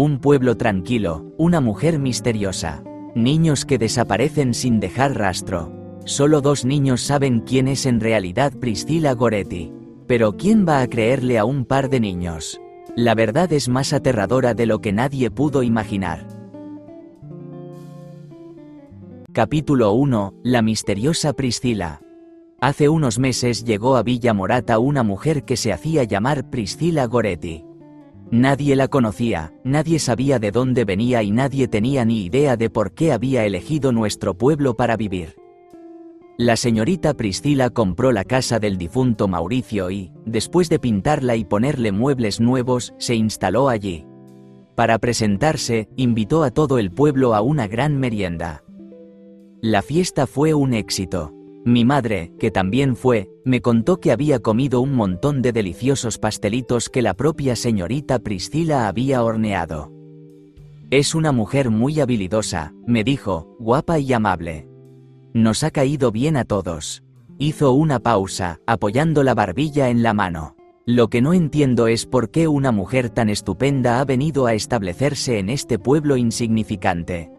Un pueblo tranquilo, una mujer misteriosa. Niños que desaparecen sin dejar rastro. Solo 2 niños saben quién es en realidad Priscilla Goretti. Pero ¿quién va a creerle a un par de niños? La verdad es más aterradora de lo que nadie pudo imaginar. Capítulo 1. La misteriosa Priscilla. Hace unos meses llegó a Villa Morata una mujer que se hacía llamar Priscilla Goretti. Nadie la conocía, nadie sabía de dónde venía y nadie tenía ni idea de por qué había elegido nuestro pueblo para vivir. La señorita Priscilla compró la casa del difunto Mauricio y, después de pintarla y ponerle muebles nuevos, se instaló allí. Para presentarse, invitó a todo el pueblo a una gran merienda. La fiesta fue un éxito. Mi madre, que también fue, me contó que había comido un montón de deliciosos pastelitos que la propia señorita Priscilla había horneado. Es una mujer muy habilidosa, me dijo, guapa y amable. Nos ha caído bien a todos. Hizo una pausa, apoyando la barbilla en la mano. Lo que no entiendo es por qué una mujer tan estupenda ha venido a establecerse en este pueblo insignificante.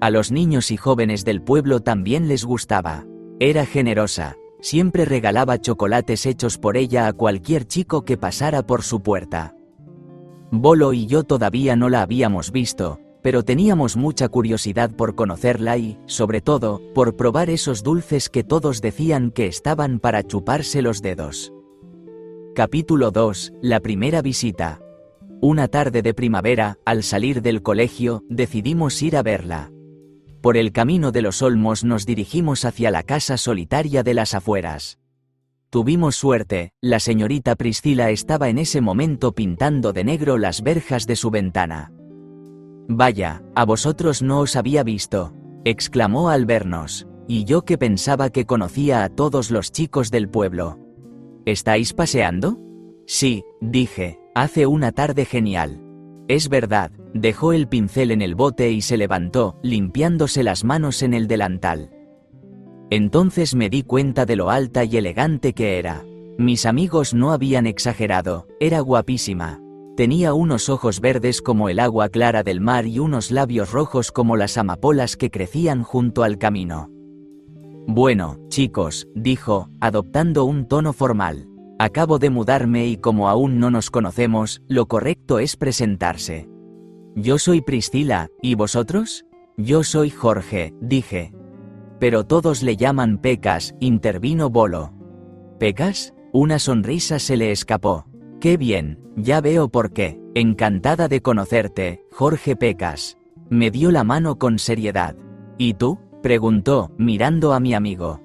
A los niños y jóvenes del pueblo también les gustaba. Era generosa, siempre regalaba chocolates hechos por ella a cualquier chico que pasara por su puerta. Bolo y yo todavía no la habíamos visto, pero teníamos mucha curiosidad por conocerla y, sobre todo, por probar esos dulces que todos decían que estaban para chuparse los dedos. Capítulo 2. La primera visita. Una tarde de primavera, al salir del colegio, decidimos ir a verla. Por el camino de los olmos nos dirigimos hacia la casa solitaria de las afueras. Tuvimos suerte, la señorita Priscilla estaba en ese momento pintando de negro las verjas de su ventana. «Vaya, a vosotros no os había visto», exclamó al vernos, y yo que pensaba que conocía a todos los chicos del pueblo. «¿Estáis paseando?» «Sí», dije, «hace una tarde genial». «Es verdad», dejó el pincel en el bote y se levantó, limpiándose las manos en el delantal. Entonces me di cuenta de lo alta y elegante que era. Mis amigos no habían exagerado, era guapísima. Tenía unos ojos verdes como el agua clara del mar y unos labios rojos como las amapolas que crecían junto al camino. «Bueno, chicos», dijo, adoptando un tono formal. «Acabo de mudarme y como aún no nos conocemos, lo correcto es presentarse. Yo soy Priscilla, ¿y vosotros?» «Yo soy Jorge», dije. «Pero todos le llaman Pecas», intervino Bolo. «¿Pecas?» Una sonrisa se le escapó. «Qué bien, ya veo por qué. Encantada de conocerte, Jorge Pecas». Me dio la mano con seriedad. «¿Y tú?», preguntó, mirando a mi amigo.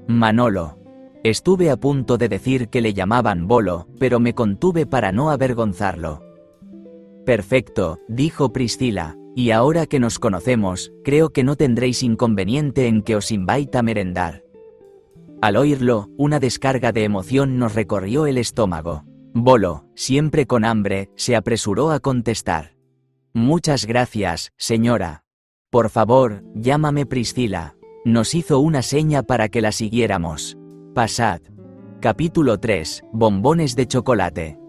«Manolo». Estuve a punto de decir que le llamaban Bolo, pero me contuve para no avergonzarlo. «Perfecto», dijo Priscilla, «y ahora que nos conocemos, creo que no tendréis inconveniente en que os invite a merendar». Al oírlo, una descarga de emoción nos recorrió el estómago. Bolo, siempre con hambre, se apresuró a contestar. «Muchas gracias, señora. Por favor, llámame Priscilla». Nos hizo una seña para que la siguiéramos. «Pasad». Capítulo 3. Bombones de chocolate.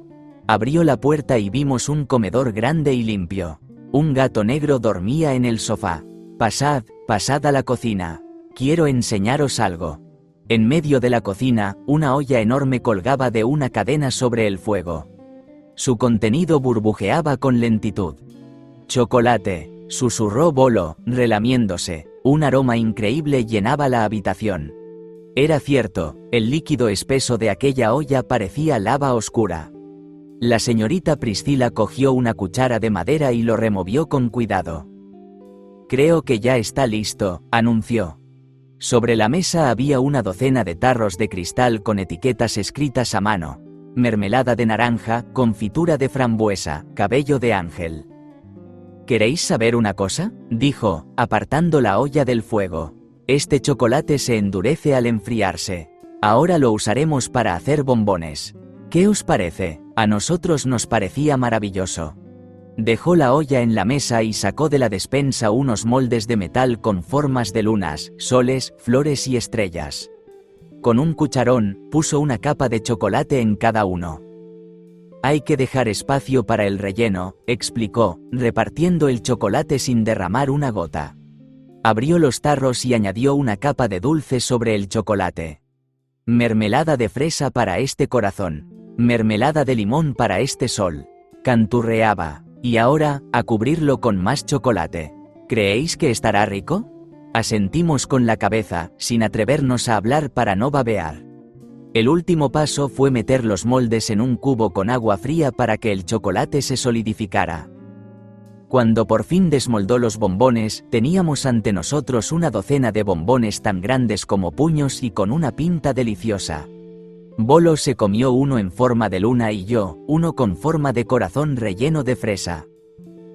Abrió la puerta y vimos un comedor grande y limpio. Un gato negro dormía en el sofá. «Pasad, pasad a la cocina. Quiero enseñaros algo». En medio de la cocina, una olla enorme colgaba de una cadena sobre el fuego. Su contenido burbujeaba con lentitud. «Chocolate», susurró Bolo, relamiéndose. Un aroma increíble llenaba la habitación. Era cierto, el líquido espeso de aquella olla parecía lava oscura. La señorita Priscilla cogió una cuchara de madera y lo removió con cuidado. «Creo que ya está listo», anunció. Sobre la mesa había una docena de tarros de cristal con etiquetas escritas a mano. Mermelada de naranja, confitura de frambuesa, cabello de ángel. «¿Queréis saber una cosa?», dijo, apartando la olla del fuego. «Este chocolate se endurece al enfriarse. Ahora lo usaremos para hacer bombones. ¿Qué os parece?». A nosotros nos parecía maravilloso. Dejó la olla en la mesa y sacó de la despensa unos moldes de metal con formas de lunas, soles, flores y estrellas. Con un cucharón, puso una capa de chocolate en cada uno. Hay que dejar espacio para el relleno, explicó, repartiendo el chocolate sin derramar una gota. Abrió los tarros y añadió una capa de dulce sobre el chocolate. Mermelada de fresa para este corazón. Mermelada de limón para este sol. Canturreaba. Y ahora, a cubrirlo con más chocolate. ¿Creéis que estará rico? Asentimos con la cabeza, sin atrevernos a hablar para no babear. El último paso fue meter los moldes en un cubo con agua fría para que el chocolate se solidificara. Cuando por fin desmoldó los bombones, teníamos ante nosotros una docena de bombones tan grandes como puños y con una pinta deliciosa. Bolo se comió uno en forma de luna y yo, uno con forma de corazón relleno de fresa.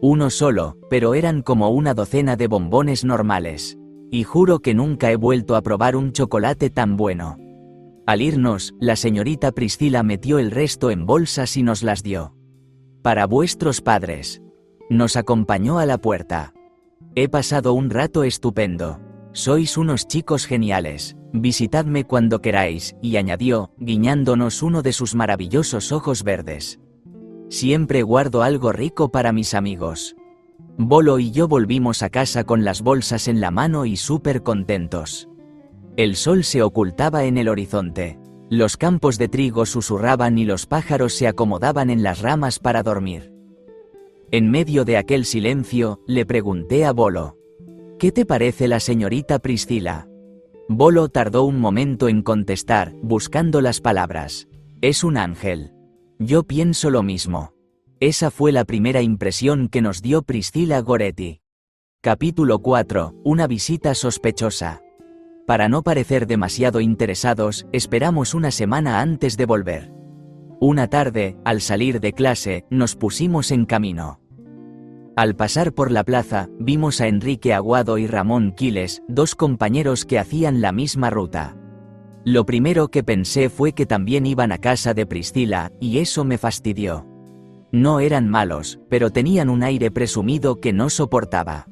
Uno solo, pero eran como una docena de bombones normales. Y juro que nunca he vuelto a probar un chocolate tan bueno. Al irnos, la señorita Priscila metió el resto en bolsas y nos las dio. Para vuestros padres. Nos acompañó a la puerta. He pasado un rato estupendo. Sois unos chicos geniales. Visitadme cuando queráis, y añadió, guiñándonos uno de sus maravillosos ojos verdes. Siempre guardo algo rico para mis amigos. Bolo y yo volvimos a casa con las bolsas en la mano y súper contentos. El sol se ocultaba en el horizonte. Los campos de trigo susurraban y los pájaros se acomodaban en las ramas para dormir. En medio de aquel silencio, le pregunté a Bolo: ¿qué te parece la señorita Priscila? Bolo tardó un momento en contestar, buscando las palabras. Es un ángel. Yo pienso lo mismo. Esa fue la primera impresión que nos dio Priscila Goretti. Capítulo 4. Una visita sospechosa. Para no parecer demasiado interesados, esperamos una semana antes de volver. Una tarde, al salir de clase, nos pusimos en camino. Al pasar por la plaza, vimos a Enrique Aguado y Ramón Quiles, dos compañeros que hacían la misma ruta. Lo primero que pensé fue que también iban a casa de Priscila, y eso me fastidió. No eran malos, pero tenían un aire presumido que no soportaba.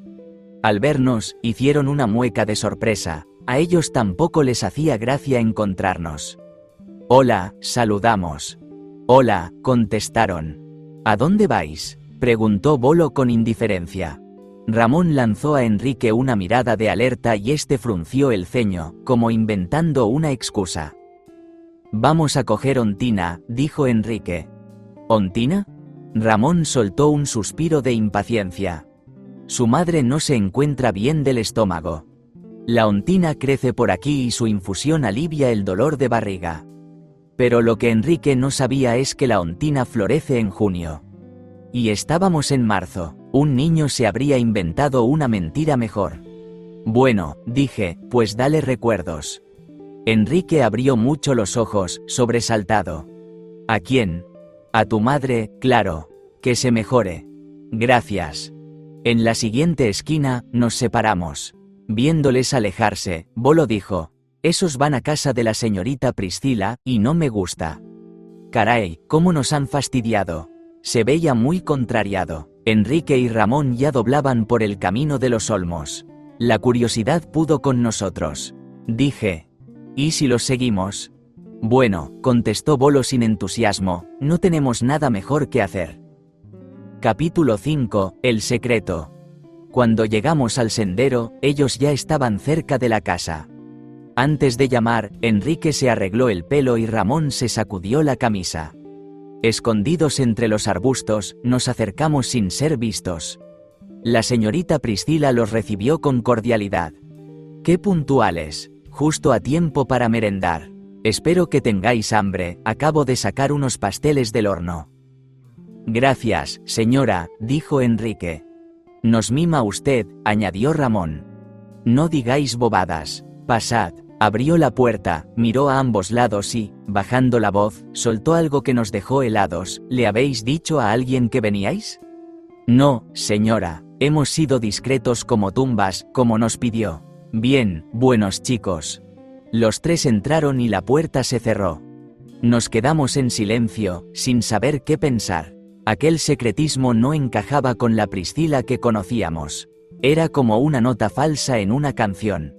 Al vernos, hicieron una mueca de sorpresa. A ellos tampoco les hacía gracia encontrarnos. Hola, saludamos. Hola, contestaron. ¿A dónde vais?, preguntó Bolo con indiferencia. Ramón lanzó a Enrique una mirada de alerta y este frunció el ceño, como inventando una excusa. Vamos a coger Ontina, dijo Enrique. ¿Ontina? Ramón soltó un suspiro de impaciencia. Su madre no se encuentra bien del estómago. La ontina crece por aquí y su infusión alivia el dolor de barriga. Pero lo que Enrique no sabía es que la ontina florece en junio. Y estábamos en marzo. Un niño se habría inventado una mentira mejor. Bueno, dije, pues dale recuerdos. Enrique abrió mucho los ojos, sobresaltado. ¿A quién? A tu madre, claro. Que se mejore. Gracias. En la siguiente esquina, nos separamos. Viéndoles alejarse, Bolo dijo: esos van a casa de la señorita Priscila, y no me gusta. Caray, cómo nos han fastidiado. Se veía muy contrariado. Enrique y Ramón ya doblaban por el camino de los Olmos. La curiosidad pudo con nosotros. Dije: ¿y si los seguimos? Bueno, contestó Bolo sin entusiasmo, no tenemos nada mejor que hacer. Capítulo 5. El secreto. Cuando llegamos al sendero, ellos ya estaban cerca de la casa. Antes de llamar, Enrique se arregló el pelo y Ramón se sacudió la camisa. Escondidos entre los arbustos, nos acercamos sin ser vistos. La señorita Priscila los recibió con cordialidad. ¡Qué puntuales! Justo a tiempo para merendar. Espero que tengáis hambre, acabo de sacar unos pasteles del horno. Gracias, señora, dijo Enrique. Nos mima usted, añadió Ramón. No digáis bobadas. Pasad. Abrió la puerta, miró a ambos lados y, bajando la voz, soltó algo que nos dejó helados. ¿Le habéis dicho a alguien que veníais? No, señora. Hemos sido discretos como tumbas, como nos pidió. Bien, buenos chicos. Los tres entraron y la puerta se cerró. Nos quedamos en silencio, sin saber qué pensar. Aquel secretismo no encajaba con la Priscila que conocíamos. Era como una nota falsa en una canción.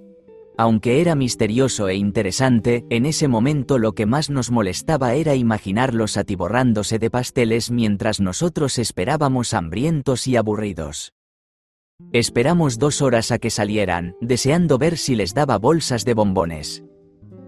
Aunque era misterioso e interesante, en ese momento lo que más nos molestaba era imaginarlos atiborrándose de pasteles mientras nosotros esperábamos hambrientos y aburridos. Esperamos 2 horas a que salieran, deseando ver si les daba bolsas de bombones.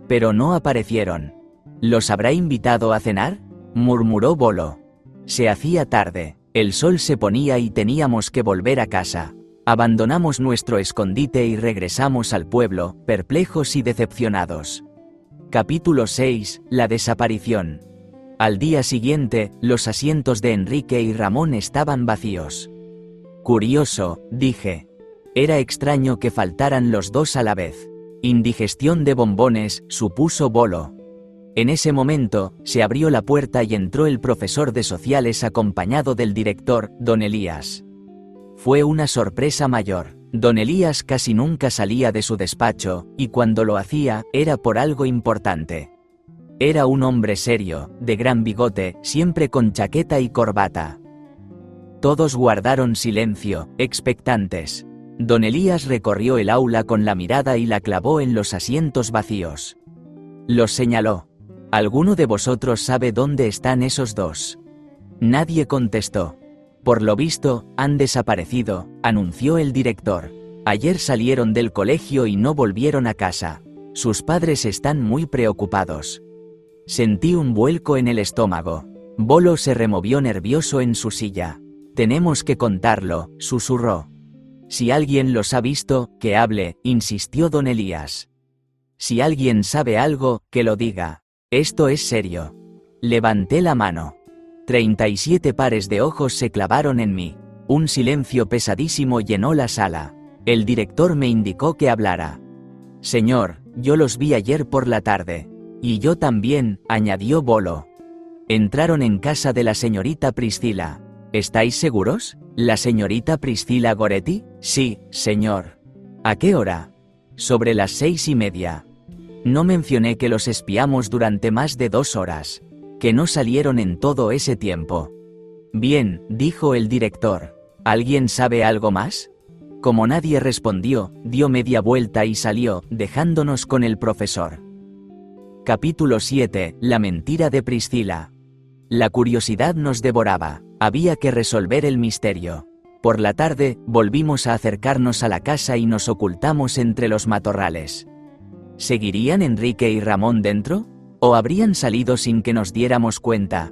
Pero no aparecieron. ¿Los habrá invitado a cenar?, murmuró Bolo. Se hacía tarde, el sol se ponía y teníamos que volver a casa. Abandonamos nuestro escondite y regresamos al pueblo, perplejos y decepcionados. Capítulo 6. La desaparición. Al día siguiente, los asientos de Enrique y Ramón estaban vacíos. Curioso, dije. Era extraño que faltaran los dos a la vez. Indigestión de bombones, supuso Bolo. En ese momento, se abrió la puerta y entró el profesor de sociales acompañado del director, don Elías. Fue una sorpresa mayor. Don Elías casi nunca salía de su despacho, y cuando lo hacía, era por algo importante. Era un hombre serio, de gran bigote, siempre con chaqueta y corbata. Todos guardaron silencio, expectantes. Don Elías recorrió el aula con la mirada y la clavó en los asientos vacíos. Los señaló. ¿Alguno de vosotros sabe dónde están esos dos? Nadie contestó. Por lo visto, han desaparecido, anunció el director. Ayer salieron del colegio y no volvieron a casa. Sus padres están muy preocupados. Sentí un vuelco en el estómago. Bolo se removió nervioso en su silla. Tenemos que contarlo, susurró. Si alguien los ha visto, que hable, insistió don Elías. Si alguien sabe algo, que lo diga. Esto es serio. Levanté la mano. 37 pares de ojos se clavaron en mí. Un silencio pesadísimo llenó la sala. El director me indicó que hablara. Señor, yo los vi ayer por la tarde. Y yo también, añadió Bolo. Entraron en casa de la señorita Priscila. ¿Estáis seguros? ¿La señorita Priscila Goretti? Sí, señor. ¿A qué hora? Sobre las 6:30. No mencioné que los espiamos durante más de 2 horas. Que no salieron en todo ese tiempo. Bien, dijo el director. ¿Alguien sabe algo más? Como nadie respondió, dio media vuelta y salió, dejándonos con el profesor. Capítulo 7. La mentira de Priscila. La curiosidad nos devoraba. Había que resolver el misterio. Por la tarde, volvimos a acercarnos a la casa y nos ocultamos entre los matorrales. ¿Seguirían Enrique y Ramón dentro? ¿O habrían salido sin que nos diéramos cuenta?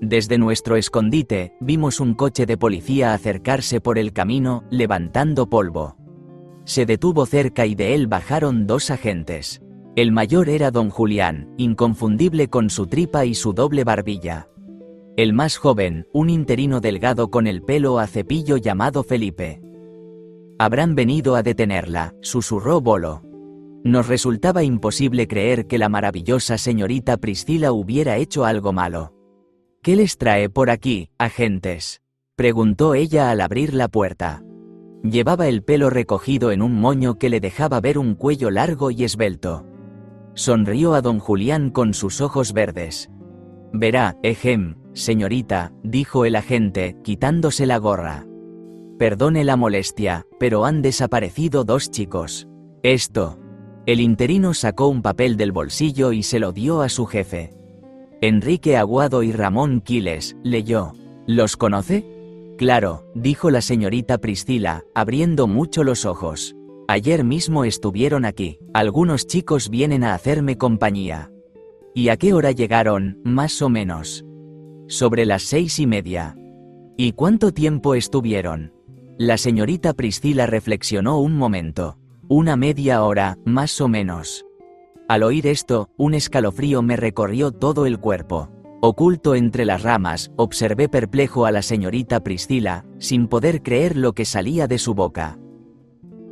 Desde nuestro escondite, vimos un coche de policía acercarse por el camino, levantando polvo. Se detuvo cerca y de él bajaron 2 agentes. El mayor era don Julián, inconfundible con su tripa y su doble barbilla. El más joven, un interino delgado con el pelo a cepillo llamado Felipe. Habrán venido a detenerla, susurró Bolo. Nos resultaba imposible creer que la maravillosa señorita Priscila hubiera hecho algo malo. ¿Qué les trae por aquí, agentes?, preguntó ella al abrir la puerta. Llevaba el pelo recogido en un moño que le dejaba ver un cuello largo y esbelto. Sonrió a don Julián con sus ojos verdes. Verá, señorita, dijo el agente, quitándose la gorra. Perdone la molestia, pero han desaparecido 2 chicos. Esto. El interino sacó un papel del bolsillo y se lo dio a su jefe. Enrique Aguado y Ramón Quiles, leyó. ¿Los conoce? Claro, dijo la señorita Priscila, abriendo mucho los ojos. Ayer mismo estuvieron aquí. Algunos chicos vienen a hacerme compañía. ¿Y a qué hora llegaron, más o menos? Sobre las 6:30. ¿Y cuánto tiempo estuvieron? La señorita Priscila reflexionó un momento. 1 media hora, más o menos. Al oír esto, un escalofrío me recorrió todo el cuerpo. Oculto entre las ramas, observé perplejo a la señorita Priscila, sin poder creer lo que salía de su boca.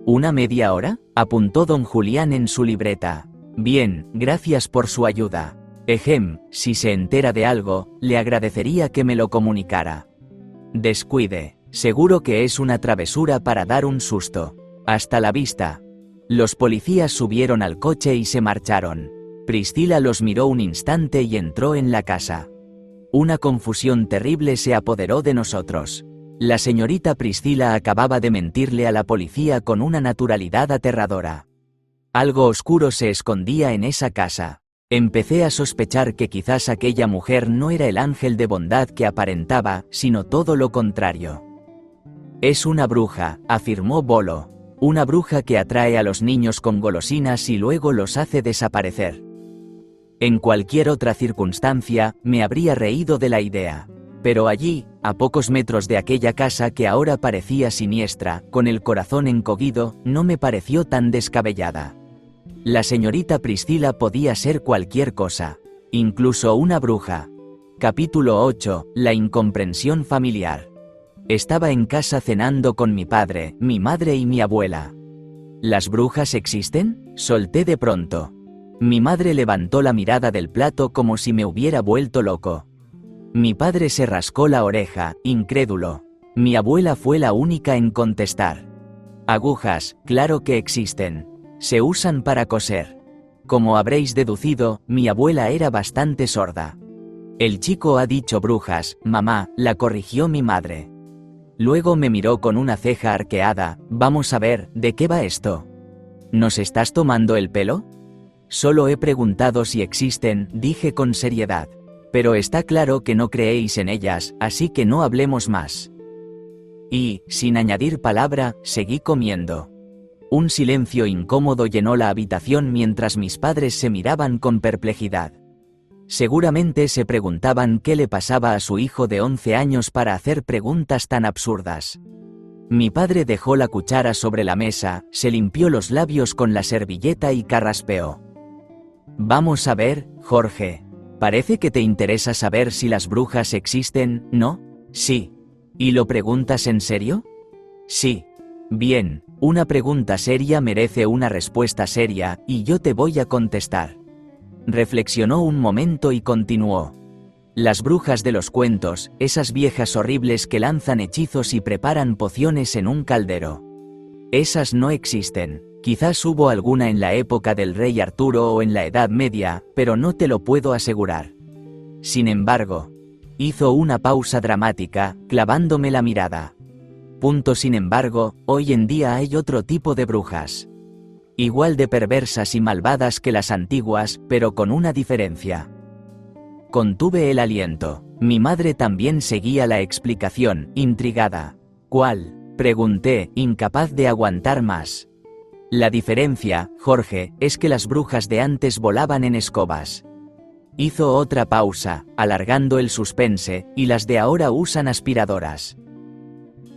¿1 media hora?, apuntó don Julián en su libreta. Bien, gracias por su ayuda. Si se entera de algo, le agradecería que me lo comunicara. Descuide, seguro que es una travesura para dar un susto. Hasta la vista. Los policías subieron al coche y se marcharon. Priscila los miró un instante y entró en la casa. Una confusión terrible se apoderó de nosotros. La señorita Priscila acababa de mentirle a la policía con una naturalidad aterradora. Algo oscuro se escondía en esa casa. Empecé a sospechar que quizás aquella mujer no era el ángel de bondad que aparentaba, sino todo lo contrario. Es una bruja, afirmó Bolo. Una bruja que atrae a los niños con golosinas y luego los hace desaparecer. En cualquier otra circunstancia, me habría reído de la idea. Pero allí, a pocos metros de aquella casa que ahora parecía siniestra, con el corazón encogido, no me pareció tan descabellada. La señorita Priscila podía ser cualquier cosa, incluso una bruja. Capítulo 8. La incomprensión familiar. Estaba en casa cenando con mi padre, mi madre y mi abuela. ¿Las brujas existen?, solté de pronto. Mi madre levantó la mirada del plato como si me hubiera vuelto loco. Mi padre se rascó la oreja, incrédulo. Mi abuela fue la única en contestar. Agujas, claro que existen. Se usan para coser. Como habréis deducido, mi abuela era bastante sorda. El chico ha dicho brujas, mamá, la corrigió mi madre. Luego me miró con una ceja arqueada. Vamos a ver, ¿de qué va esto? ¿Nos estás tomando el pelo? Solo he preguntado si existen, dije con seriedad. Pero está claro que no creéis en ellas, así que no hablemos más. Y, sin añadir palabra, seguí comiendo. Un silencio incómodo llenó la habitación mientras mis padres se miraban con perplejidad. Seguramente se preguntaban qué le pasaba a su hijo de 11 años para hacer preguntas tan absurdas. Mi padre dejó la cuchara sobre la mesa, se limpió los labios con la servilleta y carraspeó. Vamos a ver, Jorge. Parece que te interesa saber si las brujas existen, ¿no? Sí. ¿Y lo preguntas en serio? Sí. Bien, una pregunta seria merece una respuesta seria, y yo te voy a contestar. Reflexionó un momento y continuó. Las brujas de los cuentos, esas viejas horribles que lanzan hechizos y preparan pociones en un caldero. Esas no existen. Quizás hubo alguna en la época del rey Arturo o en la Edad Media, pero no te lo puedo asegurar. Sin embargo, hizo una pausa dramática, clavándome la mirada. Sin embargo, hoy en día hay otro tipo de brujas. Igual de perversas y malvadas que las antiguas, pero con una diferencia. Contuve el aliento. Mi madre también seguía la explicación, intrigada. ¿Cuál?, pregunté, incapaz de aguantar más. La diferencia, Jorge, es que las brujas de antes volaban en escobas. Hizo otra pausa, alargando el suspense, y las de ahora usan aspiradoras.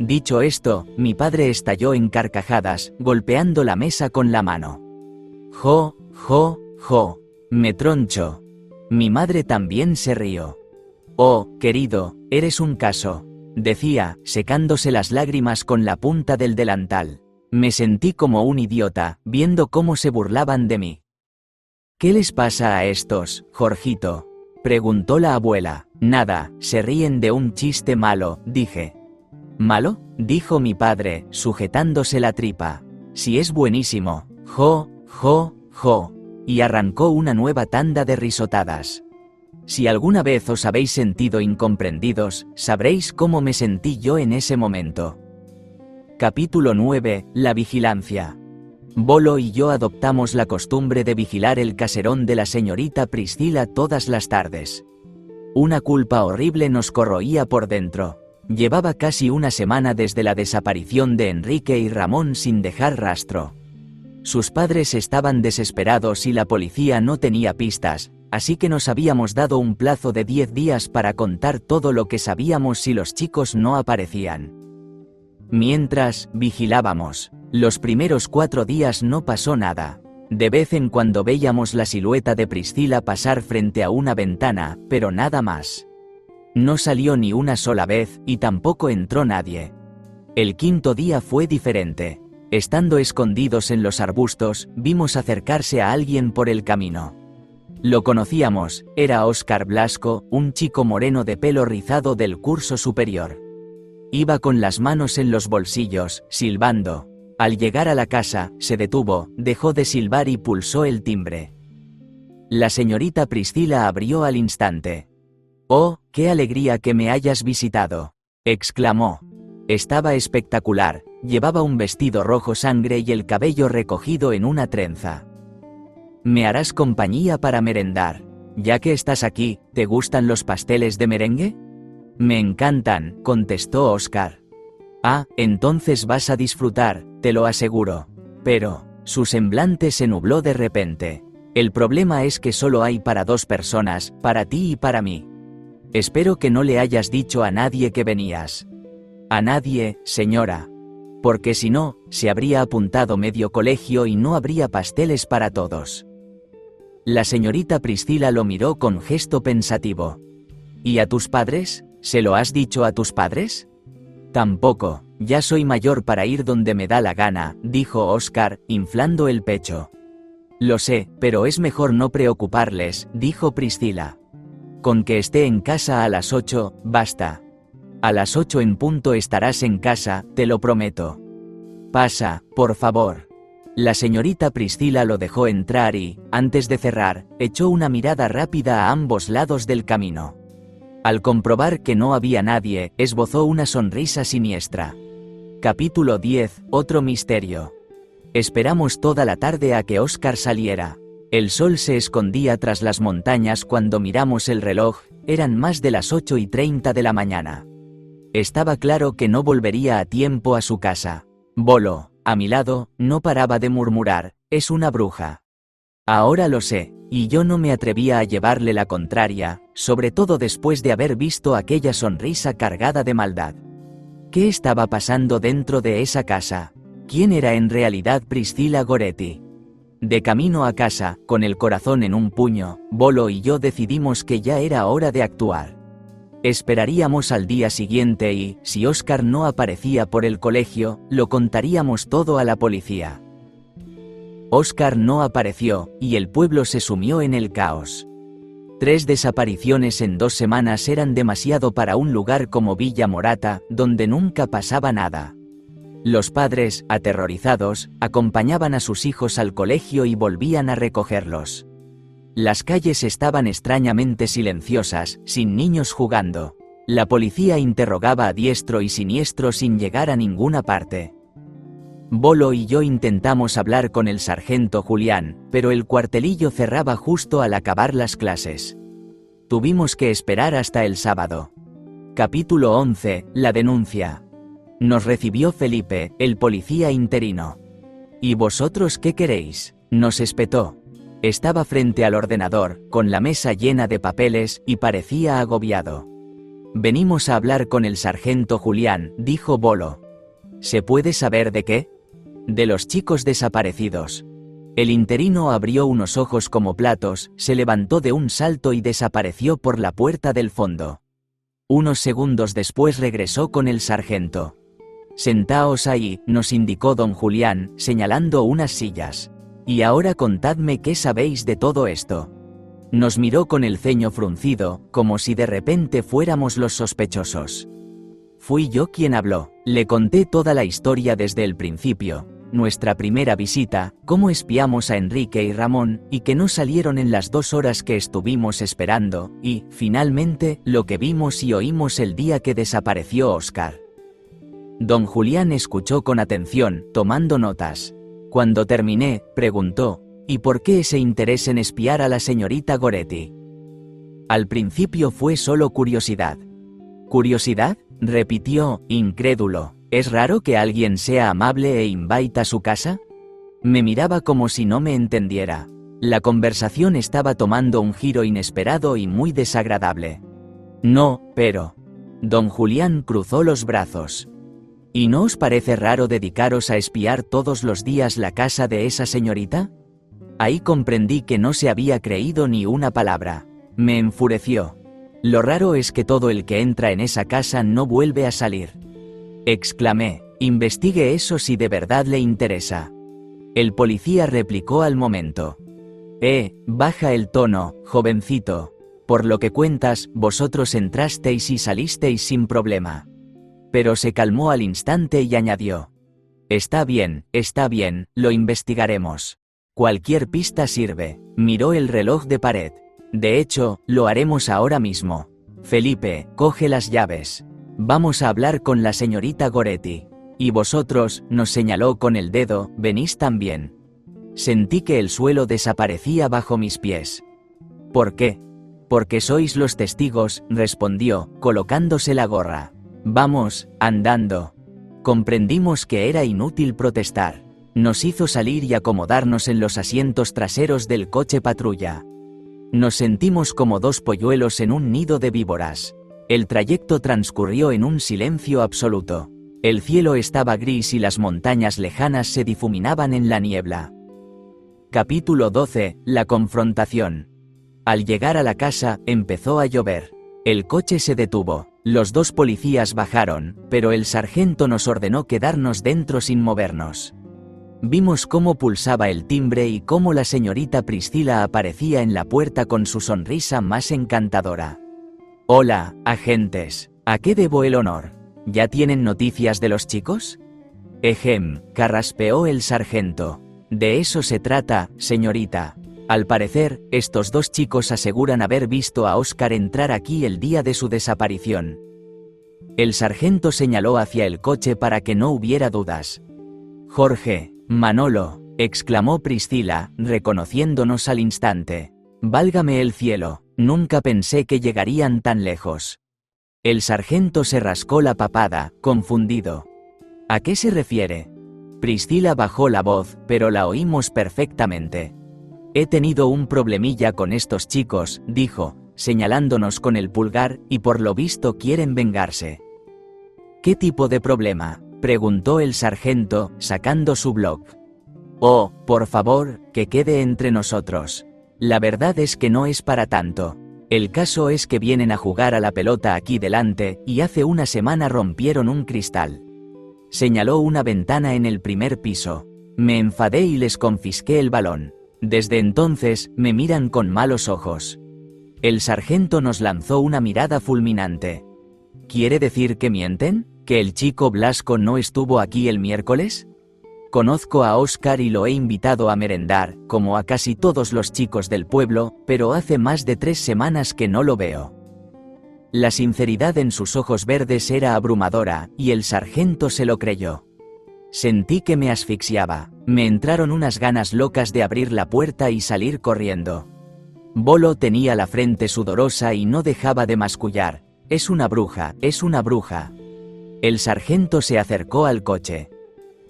Dicho esto, mi padre estalló en carcajadas, golpeando la mesa con la mano. Jo, jo, jo. Me troncho. Mi madre también se rió. Oh, querido, eres un caso, decía, secándose las lágrimas con la punta del delantal. Me sentí como un idiota, viendo cómo se burlaban de mí. ¿Qué les pasa a estos, Jorgito?, preguntó la abuela. Nada, se ríen de un chiste malo, dije. ¿Malo?, dijo mi padre, sujetándose la tripa. Si es buenísimo. Jo, jo, jo. Y arrancó una nueva tanda de risotadas. Si alguna vez os habéis sentido incomprendidos, sabréis cómo me sentí yo en ese momento. Capítulo 9. La vigilancia. Bolo y yo adoptamos la costumbre de vigilar el caserón de la señorita Priscila todas las tardes. Una culpa horrible nos corroía por dentro. Llevaba casi una semana desde la desaparición de Enrique y Ramón sin dejar rastro. Sus padres estaban desesperados y la policía no tenía pistas, así que nos habíamos dado un plazo de 10 días para contar todo lo que sabíamos si los chicos no aparecían. Mientras, vigilábamos. Los primeros 4 días no pasó nada. De vez en cuando veíamos la silueta de Priscila pasar frente a una ventana, pero nada más. No salió ni una sola vez, y tampoco entró nadie. El 5.º día fue diferente. Estando escondidos en los arbustos, vimos acercarse a alguien por el camino. Lo conocíamos, era Óscar Blasco, un chico moreno de pelo rizado del curso superior. Iba con las manos en los bolsillos, silbando. Al llegar a la casa, se detuvo, dejó de silbar y pulsó el timbre. La señorita Priscila abrió al instante. «Oh, qué alegría que me hayas visitado», exclamó. Estaba espectacular, Llevaba un vestido rojo sangre y el cabello recogido en una trenza. «¿Me harás compañía para merendar? Ya que estás aquí, ¿te gustan los pasteles de merengue?» «Me encantan», contestó Oscar. «Ah, entonces vas a disfrutar, te lo aseguro». Pero, su semblante se nubló de repente. «El problema es que solo hay para 2 personas, para ti y para mí. Espero que no le hayas dicho a nadie que venías». «A nadie, señora. Porque si no, se habría apuntado medio colegio y no habría pasteles para todos». La señorita Priscila lo miró con gesto pensativo. «¿Y a tus padres? ¿Se lo has dicho a tus padres?» «Tampoco, ya soy mayor para ir donde me da la gana», dijo Oscar, inflando el pecho. «Lo sé, pero es mejor no preocuparles», dijo Priscila. «Con que esté en casa a las 8, basta. A las 8 en punto estarás en casa, te lo prometo. Pasa, por favor». La señorita Priscila lo dejó entrar y, antes de cerrar, echó una mirada rápida a ambos lados del camino. Al comprobar que no había nadie, esbozó una sonrisa siniestra. Capítulo 10. Otro misterio. Esperamos toda la tarde a que Oscar saliera. El sol se escondía tras las montañas cuando miramos el reloj, eran más de las 8:30 de la mañana. Estaba claro que no volvería a tiempo a su casa. Bolo, a mi lado, no paraba de murmurar: «Es una bruja». Ahora lo sé, y yo no me atrevía a llevarle la contraria, sobre todo después de haber visto aquella sonrisa cargada de maldad. ¿Qué estaba pasando dentro de esa casa? ¿Quién era en realidad Priscila Goretti? De camino a casa, con el corazón en un puño, Bolo y yo decidimos que ya era hora de actuar. Esperaríamos al día siguiente y, si Oscar no aparecía por el colegio, lo contaríamos todo a la policía. Oscar no apareció, y el pueblo se sumió en el caos. 3 desapariciones en 2 semanas eran demasiado para un lugar como Villa Morata, donde nunca pasaba nada. Los padres, aterrorizados, acompañaban a sus hijos al colegio y volvían a recogerlos. Las calles estaban extrañamente silenciosas, sin niños jugando. La policía interrogaba a diestro y siniestro sin llegar a ninguna parte. Bolo y yo intentamos hablar con el sargento Julián, pero el cuartelillo cerraba justo al acabar las clases. Tuvimos que esperar hasta el sábado. Capítulo 11. La denuncia. Nos recibió Felipe, el policía interino. «¿Y vosotros qué queréis?», nos espetó. Estaba frente al ordenador, con la mesa llena de papeles, y parecía agobiado. «Venimos a hablar con el sargento Julián», dijo Bolo. «¿Se puede saber de qué?». «De los chicos desaparecidos». El interino abrió unos ojos como platos, se levantó de un salto y desapareció por la puerta del fondo. Unos segundos después regresó con el sargento. «Sentaos ahí», nos indicó don Julián, señalando unas sillas. «Y ahora contadme qué sabéis de todo esto». Nos miró con el ceño fruncido, como si de repente fuéramos los sospechosos. Fui yo quien habló. Le conté toda la historia desde el principio. Nuestra primera visita, cómo espiamos a Enrique y Ramón, y que no salieron en las 2 horas que estuvimos esperando, y, finalmente, lo que vimos y oímos el día que desapareció Oscar. Don Julián escuchó con atención, tomando notas. Cuando terminé, preguntó: «¿Y por qué ese interés en espiar a la señorita Goretti?». Al principio fue solo curiosidad. «¿Curiosidad?», repitió, incrédulo. «¿Es raro que alguien sea amable e invita a su casa?». Me miraba como si no me entendiera. La conversación estaba tomando un giro inesperado y muy desagradable. «No, pero…». Don Julián cruzó los brazos. «¿Y no os parece raro dedicaros a espiar todos los días la casa de esa señorita?». Ahí comprendí que no se había creído ni una palabra. Me enfureció. «Lo raro es que todo el que entra en esa casa no vuelve a salir», exclamé. «Investigue eso si de verdad le interesa». El policía replicó al momento: baja el tono, jovencito. Por lo que cuentas, vosotros entrasteis y salisteis sin problema». Pero se calmó al instante y añadió: está bien, lo investigaremos. Cualquier pista sirve». Miró el reloj de pared. «De hecho, lo haremos ahora mismo. Felipe, coge las llaves. Vamos a hablar con la señorita Goretti». Y vosotros, nos señaló con el dedo, venís también. Sentí que el suelo desaparecía bajo mis pies. ¿Por qué? Porque sois los testigos, respondió, colocándose la gorra. Vamos, andando. Comprendimos que era inútil protestar. Nos hizo salir y acomodarnos en los asientos traseros del coche patrulla. Nos sentimos como dos polluelos en un nido de víboras. El trayecto transcurrió en un silencio absoluto. El cielo estaba gris y las montañas lejanas se difuminaban en la niebla. Capítulo 12. La confrontación. Al llegar a la casa, empezó a llover. El coche se detuvo. Los dos policías bajaron, pero el sargento nos ordenó quedarnos dentro sin movernos. Vimos cómo pulsaba el timbre y cómo la señorita Priscila aparecía en la puerta con su sonrisa más encantadora. Hola, agentes. ¿A qué debo el honor? ¿Ya tienen noticias de los chicos? Carraspeó el sargento. De eso se trata, señorita. Al parecer, estos dos chicos aseguran haber visto a Oscar entrar aquí el día de su desaparición. El sargento señaló hacia el coche para que no hubiera dudas. Jorge, Manolo, exclamó Priscila, reconociéndonos al instante. Válgame el cielo, nunca pensé que llegarían tan lejos. El sargento se rascó la papada, confundido. ¿A qué se refiere? Priscila bajó la voz, pero la oímos perfectamente. He tenido un problemilla con estos chicos, dijo, señalándonos con el pulgar, y por lo visto quieren vengarse. ¿Qué tipo de problema?, preguntó el sargento, sacando su blog. Oh, por favor, que quede entre nosotros. La verdad es que no es para tanto. El caso es que vienen a jugar a la pelota aquí delante, y hace una semana rompieron un cristal. Señaló una ventana en el primer piso. Me enfadé y les confisqué el balón. Desde entonces, me miran con malos ojos. El sargento nos lanzó una mirada fulminante. ¿Quiere decir que mienten? ¿Que el chico Blasco no estuvo aquí el miércoles? Conozco a Oscar y lo he invitado a merendar, como a casi todos los chicos del pueblo, pero hace más de 3 semanas que no lo veo. La sinceridad en sus ojos verdes era abrumadora, y el sargento se lo creyó. Sentí que me asfixiaba, me entraron unas ganas locas de abrir la puerta y salir corriendo. Bolo tenía la frente sudorosa y no dejaba de mascullar. Es una bruja, es una bruja. El sargento se acercó al coche.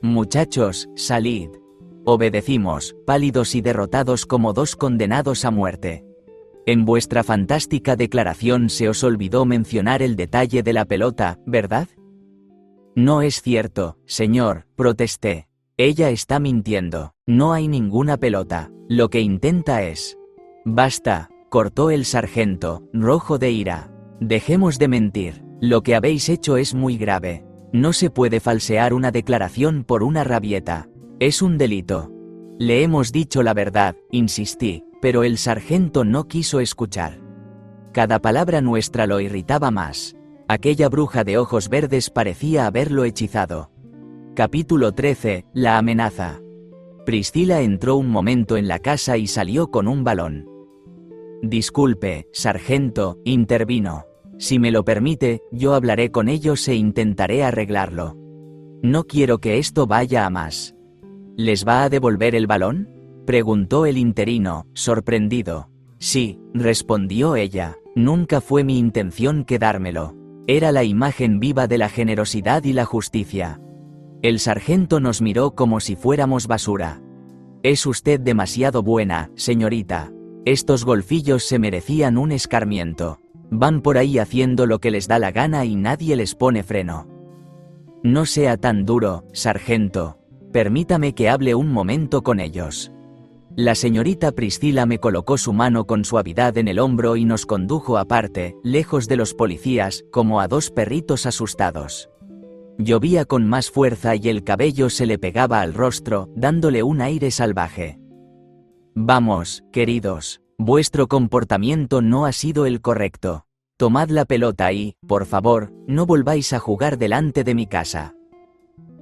Muchachos, salid. Obedecimos, pálidos y derrotados como dos condenados a muerte. En vuestra fantástica declaración se os olvidó mencionar el detalle de la pelota, ¿verdad? No es cierto, señor, protesté. Ella está mintiendo, no hay ninguna pelota, lo que intenta es... Basta, cortó el sargento, rojo de ira. Dejemos de mentir, lo que habéis hecho es muy grave. No se puede falsear una declaración por una rabieta. Es un delito. Le hemos dicho la verdad, insistí, pero el sargento no quiso escuchar. Cada palabra nuestra lo irritaba más. Aquella bruja de ojos verdes parecía haberlo hechizado. Capítulo 13. La amenaza. Priscila entró un momento en la casa y salió con un balón. Disculpe, sargento, intervino. Si me lo permite, yo hablaré con ellos e intentaré arreglarlo. No quiero que esto vaya a más. ¿Les va a devolver el balón?, preguntó el interino, sorprendido. Sí, respondió ella, nunca fue mi intención quedármelo. Era la imagen viva de la generosidad y la justicia. El sargento nos miró como si fuéramos basura. Es usted demasiado buena, señorita. Estos golfillos se merecían un escarmiento. Van por ahí haciendo lo que les da la gana y nadie les pone freno. No sea tan duro, sargento. Permítame que hable un momento con ellos. La señorita Priscila me colocó su mano con suavidad en el hombro y nos condujo aparte, lejos de los policías, como a dos perritos asustados. Llovía con más fuerza y el cabello se le pegaba al rostro, dándole un aire salvaje. Vamos, queridos. Vuestro comportamiento no ha sido el correcto. Tomad la pelota y, por favor, no volváis a jugar delante de mi casa.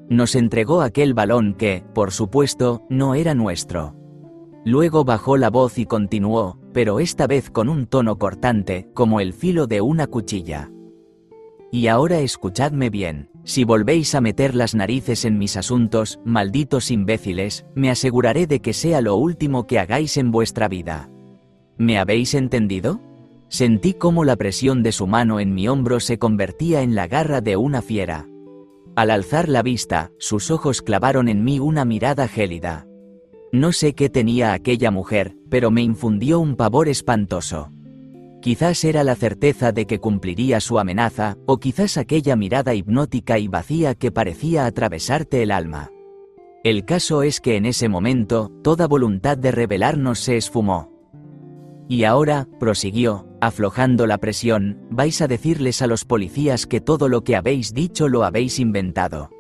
Nos entregó aquel balón que, por supuesto, no era nuestro. Luego bajó la voz y continuó, pero esta vez con un tono cortante, como el filo de una cuchilla. Y ahora escuchadme bien, Si volvéis a meter las narices en mis asuntos, malditos imbéciles, me aseguraré de que sea lo último que hagáis en vuestra vida. ¿Me habéis entendido? Sentí cómo la presión de su mano en mi hombro se convertía en la garra de una fiera. Al alzar la vista, sus ojos clavaron en mí una mirada gélida. No sé qué tenía aquella mujer, pero me infundió un pavor espantoso. Quizás era la certeza de que cumpliría su amenaza, o quizás aquella mirada hipnótica y vacía que parecía atravesarte el alma. El caso es que en ese momento, toda voluntad de rebelarnos se esfumó. Y ahora, prosiguió, aflojando la presión, vais a decirles a los policías que todo lo que habéis dicho lo habéis inventado.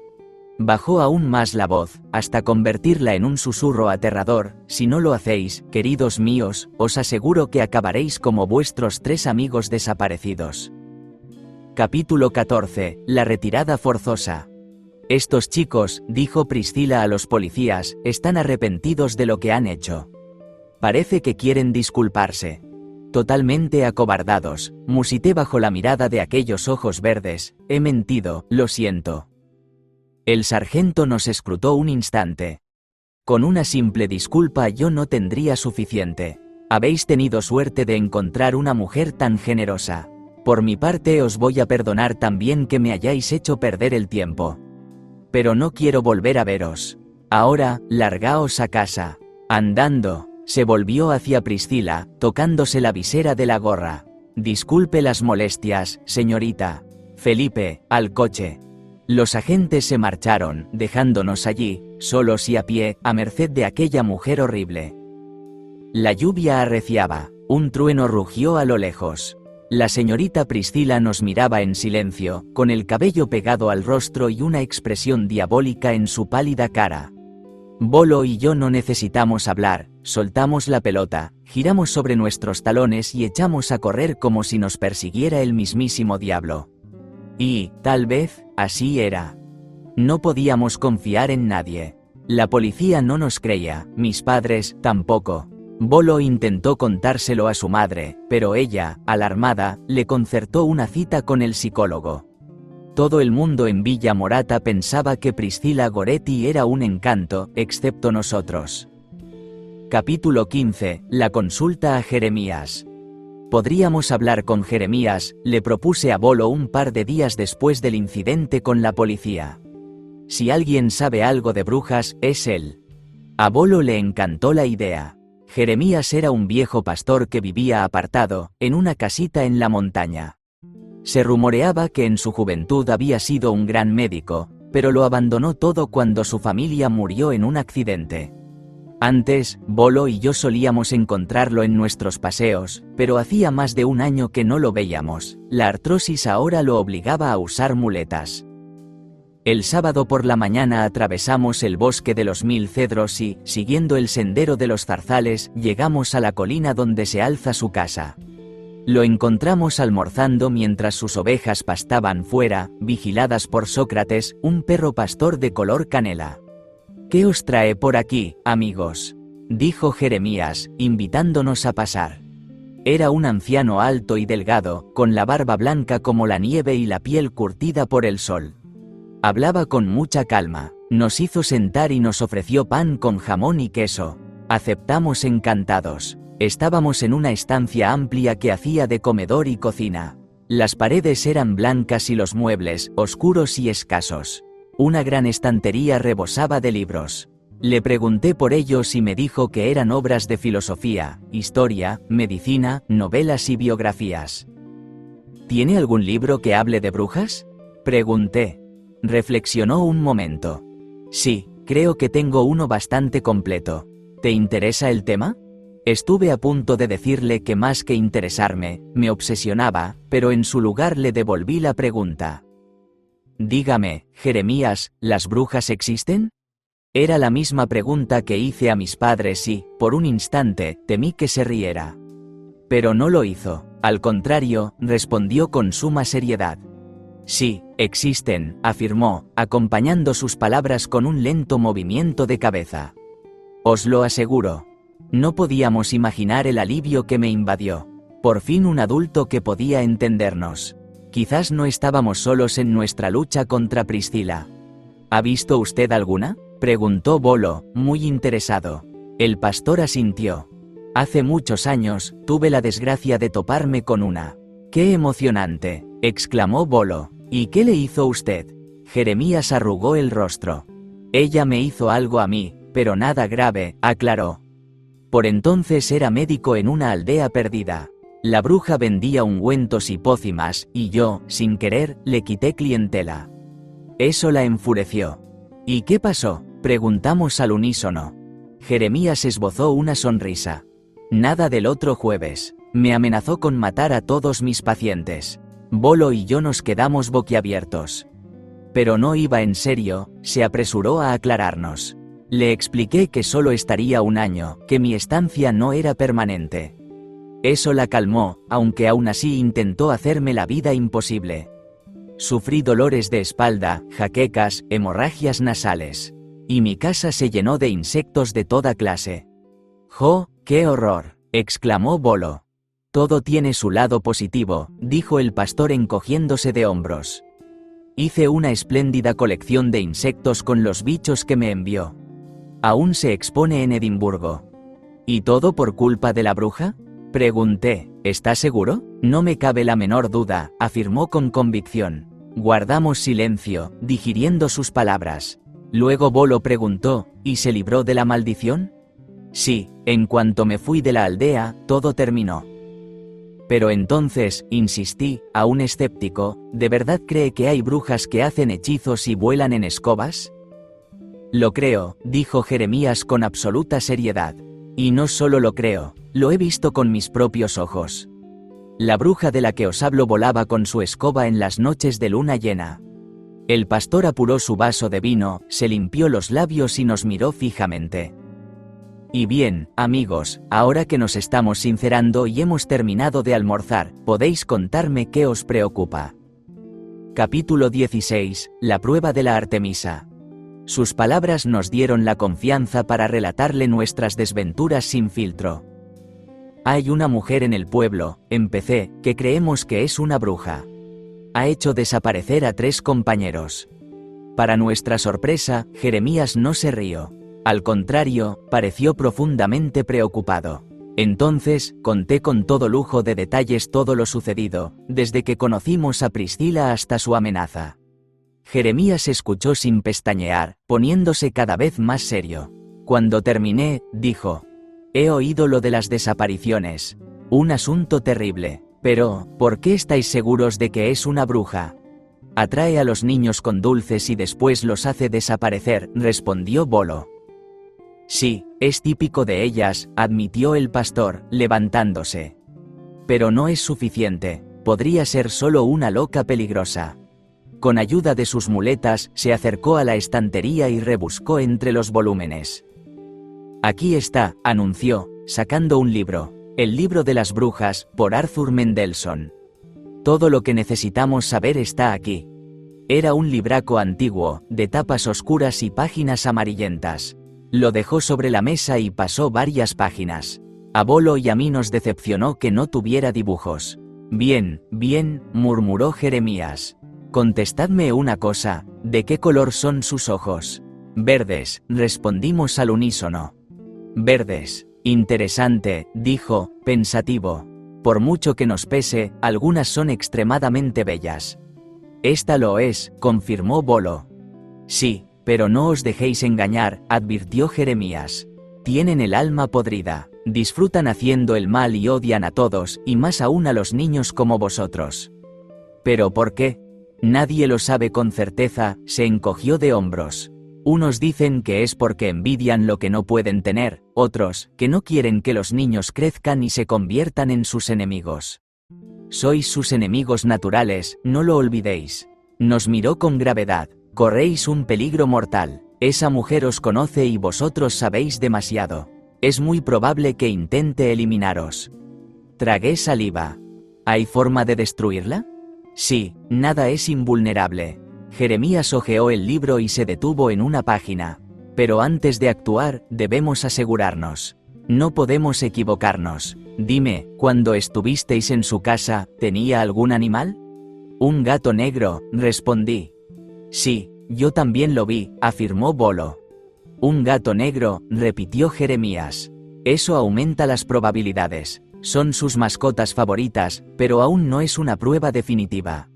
Bajó aún más la voz, hasta convertirla en un susurro aterrador. Si no lo hacéis, queridos míos, os aseguro que acabaréis como vuestros 3 amigos desaparecidos. Capítulo 14. La retirada forzosa. Estos chicos, dijo Priscila a los policías, están arrepentidos de lo que han hecho. Parece que quieren disculparse. Totalmente acobardados, musité bajo la mirada de aquellos ojos verdes. He mentido, lo siento. El sargento nos escrutó un instante. Con una simple disculpa yo no tendría suficiente. Habéis tenido suerte de encontrar una mujer tan generosa. Por mi parte os voy a perdonar también que me hayáis hecho perder el tiempo. Pero no quiero volver a veros. Ahora, largaos a casa. Andando. Se volvió hacia Priscila, tocándose la visera de la gorra. Disculpe las molestias, señorita. Felipe, al coche. Los agentes se marcharon, dejándonos allí, solos y a pie, a merced de aquella mujer horrible. La lluvia arreciaba, un trueno rugió a lo lejos. La señorita Priscila nos miraba en silencio, con el cabello pegado al rostro y una expresión diabólica en su pálida cara. Bolo y yo no necesitamos hablar, soltamos la pelota, giramos sobre nuestros talones y echamos a correr como si nos persiguiera el mismísimo diablo. Y, tal vez, así era. No podíamos confiar en nadie. La policía no nos creía, mis padres, tampoco. Bolo intentó contárselo a su madre, pero ella, alarmada, le concertó una cita con el psicólogo. Todo el mundo en Villa Morata pensaba que Priscila Goretti era un encanto, excepto nosotros. Capítulo 15. La consulta a Jeremías. Podríamos hablar con Jeremías, le propuse a Bolo un par de días después del incidente con la policía. Si alguien sabe algo de brujas, es él. A Bolo le encantó la idea. Jeremías era un viejo pastor que vivía apartado, en una casita en la montaña. Se rumoreaba que en su juventud había sido un gran médico, pero lo abandonó todo cuando su familia murió en un accidente. Antes, Bolo y yo solíamos encontrarlo en nuestros paseos, pero hacía más de un año que no lo veíamos. La artrosis ahora lo obligaba a usar muletas. El sábado por la mañana atravesamos el bosque de los 1000 cedros y, siguiendo el sendero de los zarzales, llegamos a la colina donde se alza su casa. Lo encontramos almorzando mientras sus ovejas pastaban fuera, vigiladas por Sócrates, un perro pastor de color canela. «¿Qué os trae por aquí, amigos?», dijo Jeremías, invitándonos a pasar. Era un anciano alto y delgado, con la barba blanca como la nieve y la piel curtida por el sol. Hablaba con mucha calma, nos hizo sentar y nos ofreció pan con jamón y queso. Aceptamos encantados. Estábamos en una estancia amplia que hacía de comedor y cocina. Las paredes eran blancas y los muebles, oscuros y escasos. Una gran estantería rebosaba de libros. Le pregunté por ellos y me dijo que eran obras de filosofía, historia, medicina, novelas y biografías. ¿Tiene algún libro que hable de brujas?, pregunté. Reflexionó un momento. Sí, creo que tengo uno bastante completo. ¿Te interesa el tema? Estuve a punto de decirle que más que interesarme, me obsesionaba, pero en su lugar le devolví la pregunta. Dígame, Jeremías, ¿las brujas existen? Era la misma pregunta que hice a mis padres y, por un instante, temí que se riera. Pero no lo hizo, al contrario, respondió con suma seriedad. Sí, existen, afirmó, acompañando sus palabras con un lento movimiento de cabeza. Os lo aseguro. No podíamos imaginar el alivio que me invadió. Por fin un adulto que podía entendernos. Quizás no estábamos solos en nuestra lucha contra Priscila. ¿Ha visto usted alguna?, preguntó Bolo, muy interesado. El pastor asintió. Hace muchos años, tuve la desgracia de toparme con una. ¡Qué emocionante!, exclamó Bolo. ¿Y qué le hizo usted? Jeremías arrugó el rostro. Ella me hizo algo a mí, pero nada grave, aclaró. Por entonces era médico en una aldea perdida. La bruja vendía ungüentos y pócimas, y yo, sin querer, le quité clientela. Eso la enfureció. ¿Y qué pasó?, preguntamos al unísono. Jeremías esbozó una sonrisa. Nada del otro jueves. Me amenazó con matar a todos mis pacientes. Bolo y yo nos quedamos boquiabiertos. Pero no iba en serio, se apresuró a aclararnos. Le expliqué que solo estaría un año, que mi estancia no era permanente. Eso la calmó, aunque aún así intentó hacerme la vida imposible. Sufrí dolores de espalda, jaquecas, hemorragias nasales. Y mi casa se llenó de insectos de toda clase. ¡Jo, qué horror!, exclamó Bolo. Todo tiene su lado positivo, dijo el pastor encogiéndose de hombros. Hice una espléndida colección de insectos con los bichos que me envió. Aún se expone en Edimburgo. ¿Y todo por culpa de la bruja?, pregunté. ¿Está seguro? No me cabe la menor duda, afirmó con convicción. Guardamos silencio, digiriendo sus palabras. Luego Bolo preguntó, ¿y se libró de la maldición? Sí, en cuanto me fui de la aldea, todo terminó. Pero entonces, insistí, aún escéptico, ¿de verdad cree que hay brujas que hacen hechizos y vuelan en escobas? Lo creo, dijo Jeremías con absoluta seriedad. Y no solo lo creo, lo he visto con mis propios ojos. La bruja de la que os hablo volaba con su escoba en las noches de luna llena. El pastor apuró su vaso de vino, se limpió los labios y nos miró fijamente. Y bien, amigos, ahora que nos estamos sincerando y hemos terminado de almorzar, ¿podéis contarme qué os preocupa? Capítulo 16. La prueba de la Artemisa. Sus palabras nos dieron la confianza para relatarle nuestras desventuras sin filtro. Hay una mujer en el pueblo, empecé, que creemos que es una bruja. Ha hecho desaparecer a 3 compañeros. Para nuestra sorpresa, Jeremías no se rió. Al contrario, pareció profundamente preocupado. Entonces, conté con todo lujo de detalles todo lo sucedido, desde que conocimos a Priscila hasta su amenaza. Jeremías escuchó sin pestañear, poniéndose cada vez más serio. Cuando terminé, dijo: «He oído lo de las desapariciones. Un asunto terrible. Pero, ¿por qué estáis seguros de que es una bruja? Atrae a los niños con dulces y después los hace desaparecer», respondió Bolo. «Sí, es típico de ellas», admitió el pastor, levantándose. «Pero no es suficiente, podría ser solo una loca peligrosa». Con ayuda de sus muletas, se acercó a la estantería y rebuscó entre los volúmenes. «Aquí está», anunció, sacando un libro. El libro de las brujas, por Arthur Mendelsohn. Todo lo que necesitamos saber está aquí. Era un libraco antiguo, de tapas oscuras y páginas amarillentas. Lo dejó sobre la mesa y pasó varias páginas. A Bolo y a mí nos decepcionó que no tuviera dibujos. «Bien, bien», murmuró Jeremías. «Contestadme una cosa, ¿de qué color son sus ojos?» «Verdes», respondimos al unísono. «Verdes. Interesante», dijo, pensativo. «Por mucho que nos pese, algunas son extremadamente bellas». «Esta lo es», confirmó Bolo. «Sí, pero no os dejéis engañar», advirtió Jeremías. «Tienen el alma podrida, disfrutan haciendo el mal y odian a todos, y más aún a los niños como vosotros». «¿Pero por qué?» «Nadie lo sabe con certeza», se encogió de hombros. «Unos dicen que es porque envidian lo que no pueden tener, otros, que no quieren que los niños crezcan y se conviertan en sus enemigos. Sois sus enemigos naturales, no lo olvidéis». Nos miró con gravedad. «Corréis un peligro mortal. Esa mujer os conoce y vosotros sabéis demasiado. Es muy probable que intente eliminaros». Tragué saliva. «¿Hay forma de destruirla?» «Sí, nada es invulnerable». Jeremías hojeó el libro y se detuvo en una página. «Pero antes de actuar, debemos asegurarnos. No podemos equivocarnos. Dime, cuando estuvisteis en su casa, ¿tenía algún animal?» Un gato negro, respondí. Sí, yo también lo vi, afirmó Bolo. Un gato negro, repitió Jeremías. Eso aumenta las probabilidades. Son sus mascotas favoritas, pero aún no es una prueba definitiva.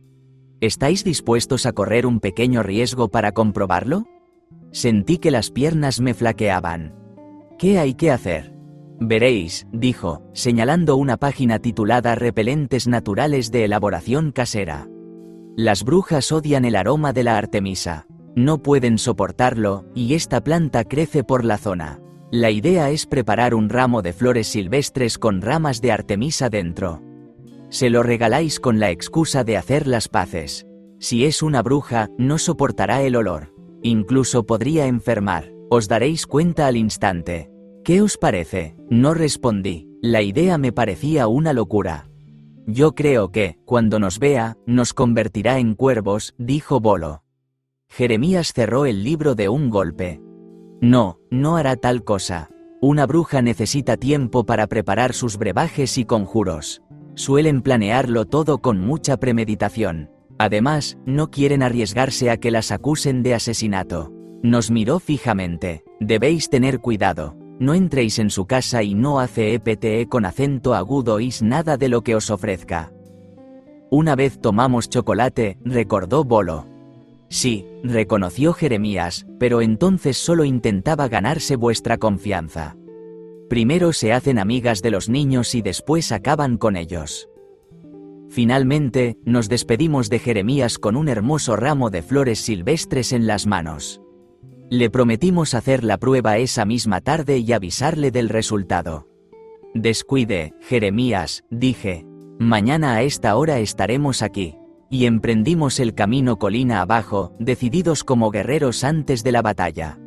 ¿Estáis dispuestos a correr un pequeño riesgo para comprobarlo? Sentí que las piernas me flaqueaban. ¿Qué hay que hacer? Veréis, dijo, señalando una página titulada Repelentes naturales de elaboración casera. Las brujas odian el aroma de la artemisa. No pueden soportarlo, y esta planta crece por la zona. La idea es preparar un ramo de flores silvestres con ramas de artemisa dentro. Se lo regaláis con la excusa de hacer las paces. Si es una bruja, no soportará el olor. Incluso podría enfermar. Os daréis cuenta al instante. ¿Qué os parece? No respondí. La idea me parecía una locura. Yo creo que, cuando nos vea, nos convertirá en cuervos, dijo Bolo. Jeremías cerró el libro de un golpe. No, no hará tal cosa. Una bruja necesita tiempo para preparar sus brebajes y conjuros. Suelen planearlo todo con mucha premeditación. Además, no quieren arriesgarse a que las acusen de asesinato. Nos miró fijamente. Debéis tener cuidado. No entréis en su casa y no acepte con acento agudo is nada de lo que os ofrezca. Una vez tomamos chocolate, recordó Bolo. Sí, reconoció Jeremías, pero entonces solo intentaba ganarse vuestra confianza. Primero se hacen amigas de los niños y después acaban con ellos. Finalmente, nos despedimos de Jeremías con un hermoso ramo de flores silvestres en las manos. Le prometimos hacer la prueba esa misma tarde y avisarle del resultado. Descuide, Jeremías, dije. Mañana a esta hora estaremos aquí. Y emprendimos el camino colina abajo, decididos como guerreros antes de la batalla.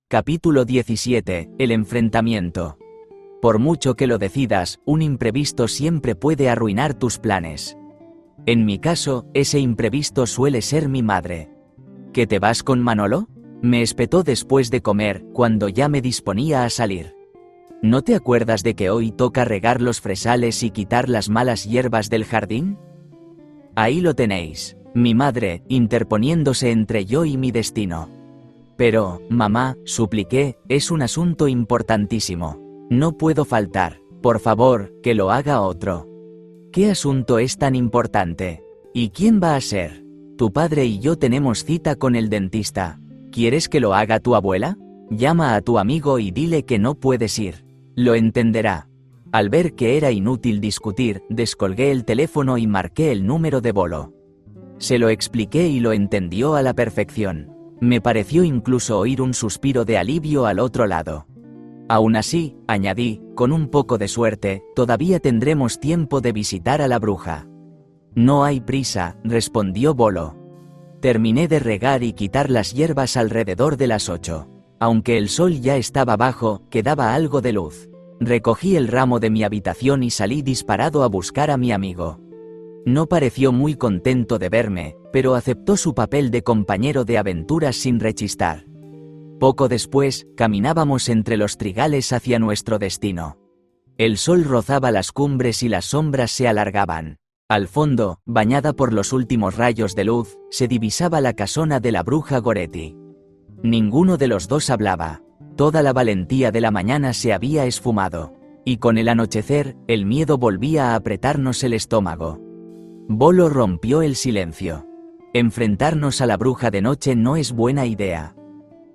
Capítulo 17. El enfrentamiento. Por mucho que lo decidas, un imprevisto siempre puede arruinar tus planes. En mi caso, ese imprevisto suele ser mi madre. ¿Que te vas con Manolo? Me espetó después de comer, cuando ya me disponía a salir. ¿No te acuerdas de que hoy toca regar los fresales y quitar las malas hierbas del jardín? Ahí lo tenéis, mi madre, interponiéndose entre yo y mi destino. Pero, mamá, supliqué, es un asunto importantísimo. No puedo faltar. Por favor, que lo haga otro. ¿Qué asunto es tan importante? ¿Y quién va a ser? Tu padre y yo tenemos cita con el dentista. ¿Quieres que lo haga tu abuela? Llama a tu amigo y dile que no puedes ir. Lo entenderá. Al ver que era inútil discutir, descolgué el teléfono y marqué el número de Bolo. Se lo expliqué y lo entendió a la perfección. Me pareció incluso oír un suspiro de alivio al otro lado. Aún así, añadí, con un poco de suerte, todavía tendremos tiempo de visitar a la bruja. No hay prisa, respondió Bolo. Terminé de regar y quitar las hierbas alrededor de las 8. Aunque el sol ya estaba bajo, quedaba algo de luz. Recogí el ramo de mi habitación y salí disparado a buscar a mi amigo. No pareció muy contento de verme, pero aceptó su papel de compañero de aventuras sin rechistar. Poco después, caminábamos entre los trigales hacia nuestro destino. El sol rozaba las cumbres y las sombras se alargaban. Al fondo, bañada por los últimos rayos de luz, se divisaba la casona de la bruja Goretti. Ninguno de los dos hablaba. Toda la valentía de la mañana se había esfumado. Y con el anochecer, el miedo volvía a apretarnos el estómago. Bolo rompió el silencio. Enfrentarnos a la bruja de noche no es buena idea.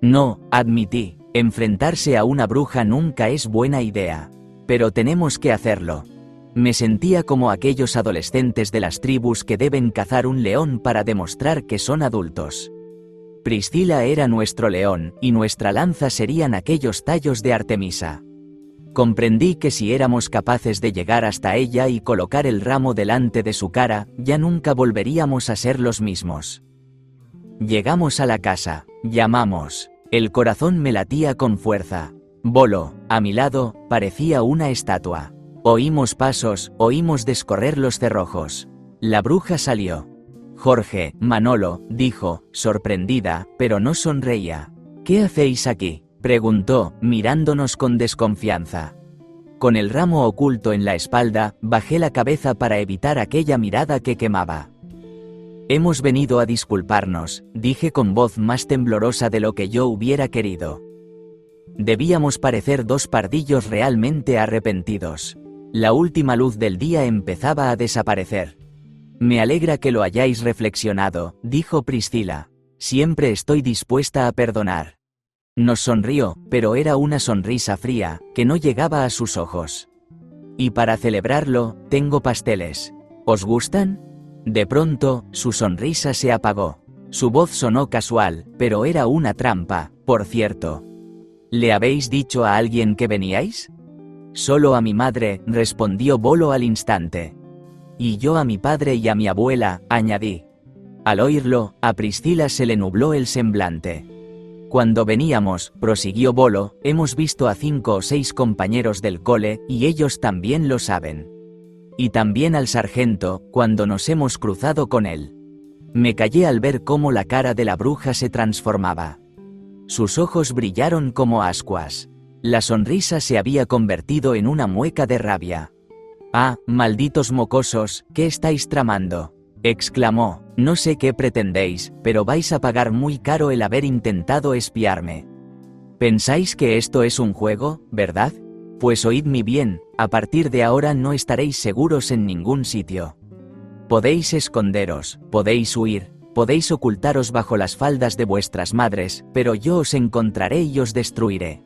No, admití, enfrentarse a una bruja nunca es buena idea. Pero tenemos que hacerlo. Me sentía como aquellos adolescentes de las tribus que deben cazar un león para demostrar que son adultos. Priscila era nuestro león, y nuestra lanza serían aquellos tallos de Artemisa. Comprendí que si éramos capaces de llegar hasta ella y colocar el ramo delante de su cara, ya nunca volveríamos a ser los mismos. Llegamos a la casa, llamamos. El corazón me latía con fuerza. Bolo, a mi lado, parecía una estatua. Oímos pasos, oímos descorrer los cerrojos. La bruja salió. Jorge, Manolo, dijo, sorprendida, pero no sonreía. ¿Qué hacéis aquí?, preguntó, mirándonos con desconfianza. Con el ramo oculto en la espalda, bajé la cabeza para evitar aquella mirada que quemaba. Hemos venido a disculparnos, dije con voz más temblorosa de lo que yo hubiera querido. Debíamos parecer dos pardillos realmente arrepentidos. La última luz del día empezaba a desaparecer. Me alegra que lo hayáis reflexionado, dijo Priscila. Siempre estoy dispuesta a perdonar. Nos sonrió, pero era una sonrisa fría, que no llegaba a sus ojos. Y para celebrarlo, tengo pasteles. ¿Os gustan? De pronto, su sonrisa se apagó. Su voz sonó casual, pero era una trampa, por cierto. ¿Le habéis dicho a alguien que veníais? Solo a mi madre, respondió Bolo al instante. Y yo a mi padre y a mi abuela, añadí. Al oírlo, a Priscila se le nubló el semblante. Cuando veníamos, prosiguió Bolo, hemos visto a 5 o 6 compañeros del cole, y ellos también lo saben. Y también al sargento, cuando nos hemos cruzado con él. Me callé al ver cómo la cara de la bruja se transformaba. Sus ojos brillaron como ascuas. La sonrisa se había convertido en una mueca de rabia. «Ah, malditos mocosos, ¿qué estáis tramando?», exclamó. «No sé qué pretendéis, pero vais a pagar muy caro el haber intentado espiarme. ¿Pensáis que esto es un juego, verdad? Pues oídme bien, a partir de ahora no estaréis seguros en ningún sitio. Podéis esconderos, podéis huir, podéis ocultaros bajo las faldas de vuestras madres, pero yo os encontraré y os destruiré».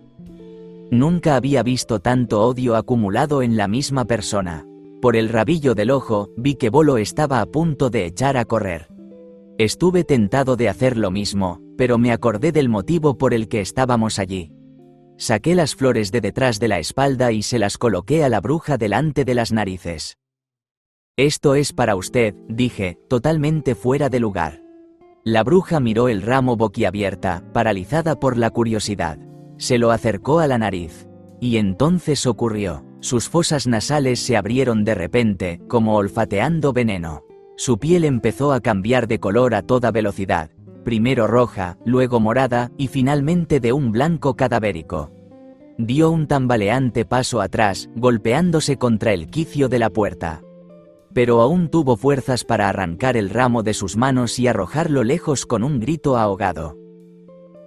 Nunca había visto tanto odio acumulado en la misma persona. Por el rabillo del ojo, vi que Bolo estaba a punto de echar a correr. Estuve tentado de hacer lo mismo, pero me acordé del motivo por el que estábamos allí. Saqué las flores de detrás de la espalda y se las coloqué a la bruja delante de las narices. «Esto es para usted», dije, totalmente fuera de lugar. La bruja miró el ramo boquiabierta, paralizada por la curiosidad. Se lo acercó a la nariz. Y entonces ocurrió. Sus fosas nasales se abrieron de repente, como olfateando veneno. Su piel empezó a cambiar de color a toda velocidad. Primero roja, luego morada, y finalmente de un blanco cadavérico. Dio un tambaleante paso atrás, golpeándose contra el quicio de la puerta. Pero aún tuvo fuerzas para arrancar el ramo de sus manos y arrojarlo lejos con un grito ahogado.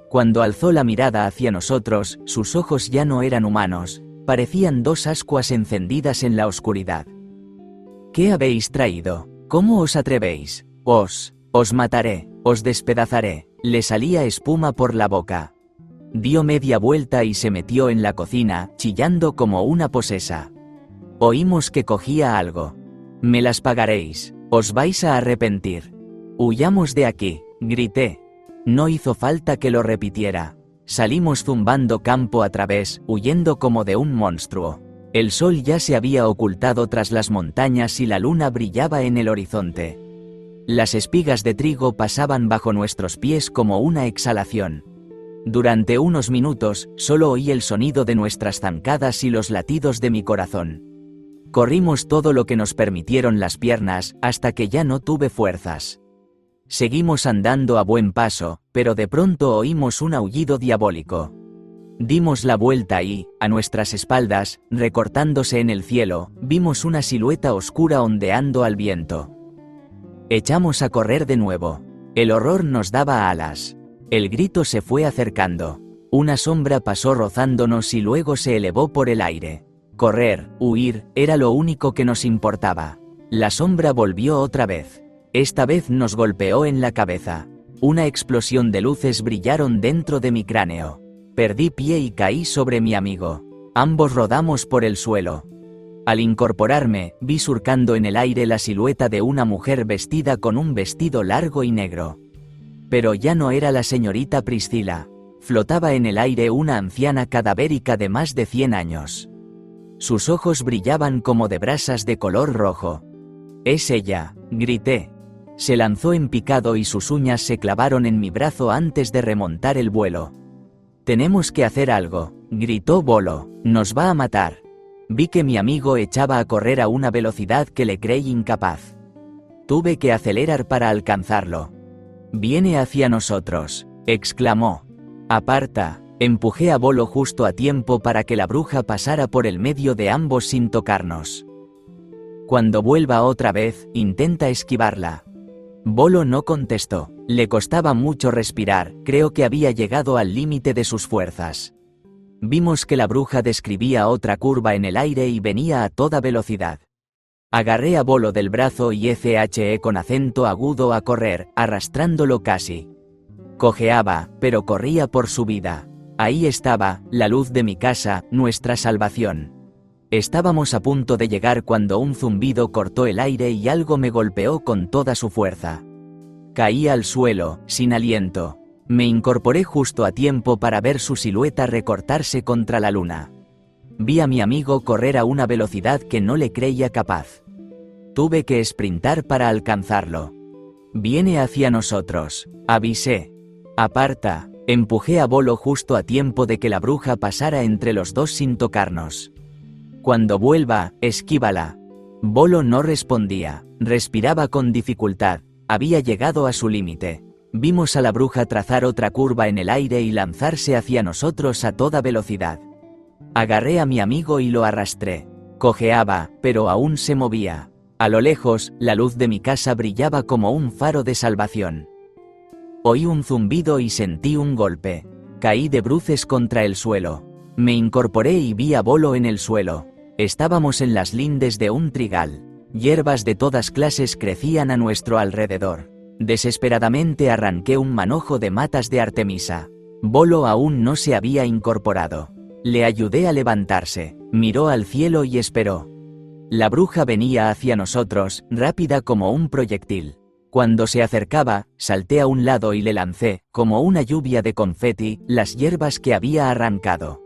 Cuando alzó la mirada hacia nosotros, sus ojos ya no eran humanos, parecían 2 ascuas encendidas en la oscuridad. «¿Qué habéis traído? ¿Cómo os atrevéis? Os mataré, os despedazaré. Le salía espuma por la boca. Dio media vuelta y se metió en la cocina, chillando como una posesa. Oímos que cogía algo. Me las pagaréis, os vais a arrepentir. Huyamos de aquí, grité. No hizo falta que lo repitiera. Salimos zumbando campo a través, huyendo como de un monstruo. El sol ya se había ocultado tras las montañas y la luna brillaba en el horizonte. Las espigas de trigo pasaban bajo nuestros pies como una exhalación. Durante unos minutos, solo oí el sonido de nuestras zancadas y los latidos de mi corazón. Corrimos todo lo que nos permitieron las piernas, hasta que ya no tuve fuerzas. Seguimos andando a buen paso, pero de pronto oímos un aullido diabólico. Dimos la vuelta y, a nuestras espaldas, recortándose en el cielo, vimos una silueta oscura ondeando al viento. Echamos a correr de nuevo. El horror nos daba alas. El grito se fue acercando. Una sombra pasó rozándonos y luego se elevó por el aire. Correr, huir, era lo único que nos importaba. La sombra volvió otra vez. Esta vez nos golpeó en la cabeza. Una explosión de luces brillaron dentro de mi cráneo. Perdí pie y caí sobre mi amigo. Ambos rodamos por el suelo. Al incorporarme, vi surcando en el aire la silueta de una mujer vestida con un vestido largo y negro. Pero ya no era la señorita Priscila. Flotaba en el aire una anciana cadavérica de más de 100 años. Sus ojos brillaban como de brasas de color rojo. «Es ella», grité. Se lanzó en picado y sus uñas se clavaron en mi brazo antes de remontar el vuelo. «Tenemos que hacer algo», gritó Bolo. «Nos va a matar». Vi que mi amigo echaba a correr a una velocidad que le creí incapaz. Tuve que acelerar para alcanzarlo. «Viene hacia nosotros», exclamó. «Aparta». Empujé a Bolo justo a tiempo para que la bruja pasara por el medio de ambos sin tocarnos. «Cuando vuelva otra vez, intenta esquivarla». Bolo no contestó. Le costaba mucho respirar, creo que había llegado al límite de sus fuerzas. Vimos que la bruja describía otra curva en el aire y venía a toda velocidad. Agarré a Bolo del brazo y eché con acento agudo a correr, arrastrándolo casi. Cojeaba, pero corría por su vida. Ahí estaba, la luz de mi casa, nuestra salvación. Estábamos a punto de llegar cuando un zumbido cortó el aire y algo me golpeó con toda su fuerza. Caí al suelo, sin aliento. Me incorporé justo a tiempo para ver su silueta recortarse contra la luna. Vi a mi amigo correr a una velocidad que no le creía capaz. Tuve que sprintar para alcanzarlo. «Viene hacia nosotros», avisé. «Aparta». Empujé a Bolo justo a tiempo de que la bruja pasara entre los dos sin tocarnos. «Cuando vuelva, esquívala». Bolo no respondía, respiraba con dificultad, había llegado a su límite. Vimos a la bruja trazar otra curva en el aire y lanzarse hacia nosotros a toda velocidad. Agarré a mi amigo y lo arrastré. Cojeaba, pero aún se movía. A lo lejos, la luz de mi casa brillaba como un faro de salvación. Oí un zumbido y sentí un golpe. Caí de bruces contra el suelo. Me incorporé y vi a Bolo en el suelo. Estábamos en las lindes de un trigal. Hierbas de todas clases crecían a nuestro alrededor. Desesperadamente arranqué un manojo de matas de Artemisa. Bolo aún no se había incorporado. Le ayudé a levantarse, miró al cielo y esperó. La bruja venía hacia nosotros, rápida como un proyectil. Cuando se acercaba, salté a un lado y le lancé, como una lluvia de confeti, las hierbas que había arrancado.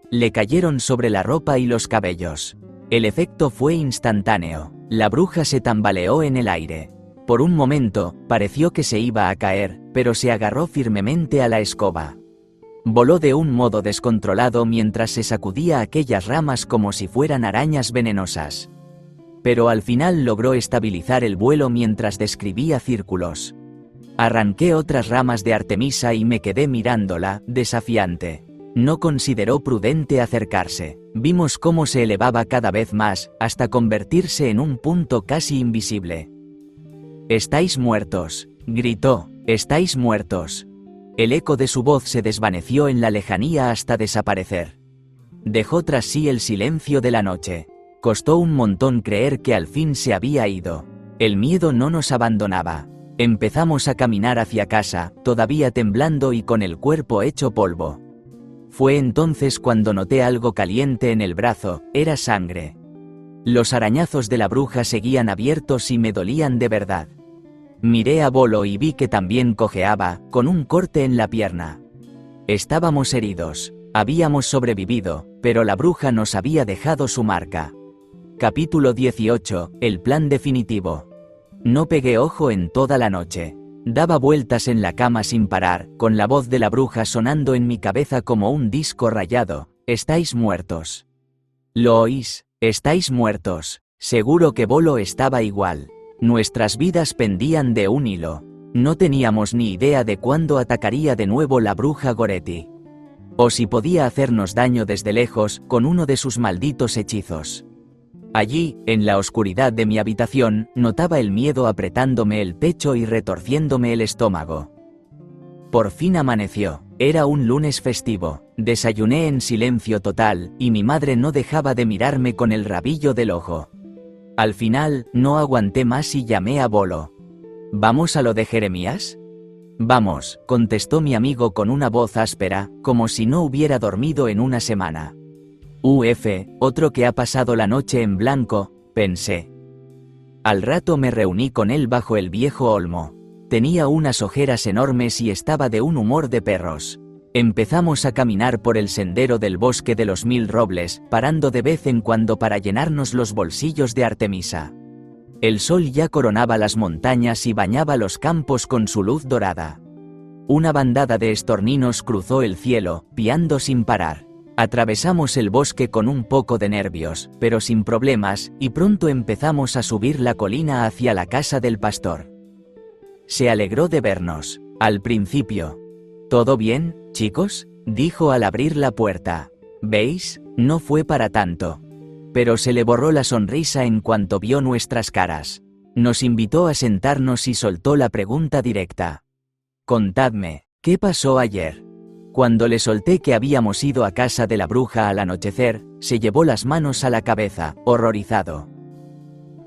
Le cayeron sobre la ropa y los cabellos. El efecto fue instantáneo. La bruja se tambaleó en el aire. Por un momento, pareció que se iba a caer, pero se agarró firmemente a la escoba. Voló de un modo descontrolado mientras se sacudía aquellas ramas como si fueran arañas venenosas. Pero al final logró estabilizar el vuelo mientras describía círculos. Arranqué otras ramas de Artemisa y me quedé mirándola, desafiante. No consideró prudente acercarse. Vimos cómo se elevaba cada vez más, hasta convertirse en un punto casi invisible. «Estáis muertos», gritó, «estáis muertos». El eco de su voz se desvaneció en la lejanía hasta desaparecer. Dejó tras sí el silencio de la noche. Costó un montón creer que al fin se había ido. El miedo no nos abandonaba. Empezamos a caminar hacia casa, todavía temblando y con el cuerpo hecho polvo. Fue entonces cuando noté algo caliente en el brazo, era sangre. Los arañazos de la bruja seguían abiertos y me dolían de verdad. Miré a Bolo y vi que también cojeaba, con un corte en la pierna. Estábamos heridos. Habíamos sobrevivido, pero la bruja nos había dejado su marca. Capítulo 18, el plan definitivo. No pegué ojo en toda la noche. Daba vueltas en la cama sin parar, con la voz de la bruja sonando en mi cabeza como un disco rayado. Estáis muertos. ¿Lo oís? Estáis muertos. Seguro que Bolo estaba igual. Nuestras vidas pendían de un hilo. No teníamos ni idea de cuándo atacaría de nuevo la bruja Goretti. O si podía hacernos daño desde lejos, con uno de sus malditos hechizos. Allí, en la oscuridad de mi habitación, notaba el miedo apretándome el pecho y retorciéndome el estómago. Por fin amaneció. Era un lunes festivo. Desayuné en silencio total, y mi madre no dejaba de mirarme con el rabillo del ojo. Al final, no aguanté más y llamé a Bolo. ¿Vamos a lo de Jeremías? Vamos, contestó mi amigo con una voz áspera, como si no hubiera dormido en una semana. Otro que ha pasado la noche en blanco, pensé. Al rato me reuní con él bajo el viejo olmo. Tenía unas ojeras enormes y estaba de un humor de perros. Empezamos a caminar por el sendero del bosque de los 1000 robles, parando de vez en cuando para llenarnos los bolsillos de Artemisa. El sol ya coronaba las montañas y bañaba los campos con su luz dorada. Una bandada de estorninos cruzó el cielo, piando sin parar. Atravesamos el bosque con un poco de nervios, pero sin problemas, y pronto empezamos a subir la colina hacia la casa del pastor. Se alegró de vernos. Al principio. ¿Todo bien, chicos?, dijo al abrir la puerta. ¿Veis? No fue para tanto. Pero se le borró la sonrisa en cuanto vio nuestras caras. Nos invitó a sentarnos y soltó la pregunta directa. Contadme, ¿qué pasó ayer? Cuando le solté que habíamos ido a casa de la bruja al anochecer, se llevó las manos a la cabeza, horrorizado.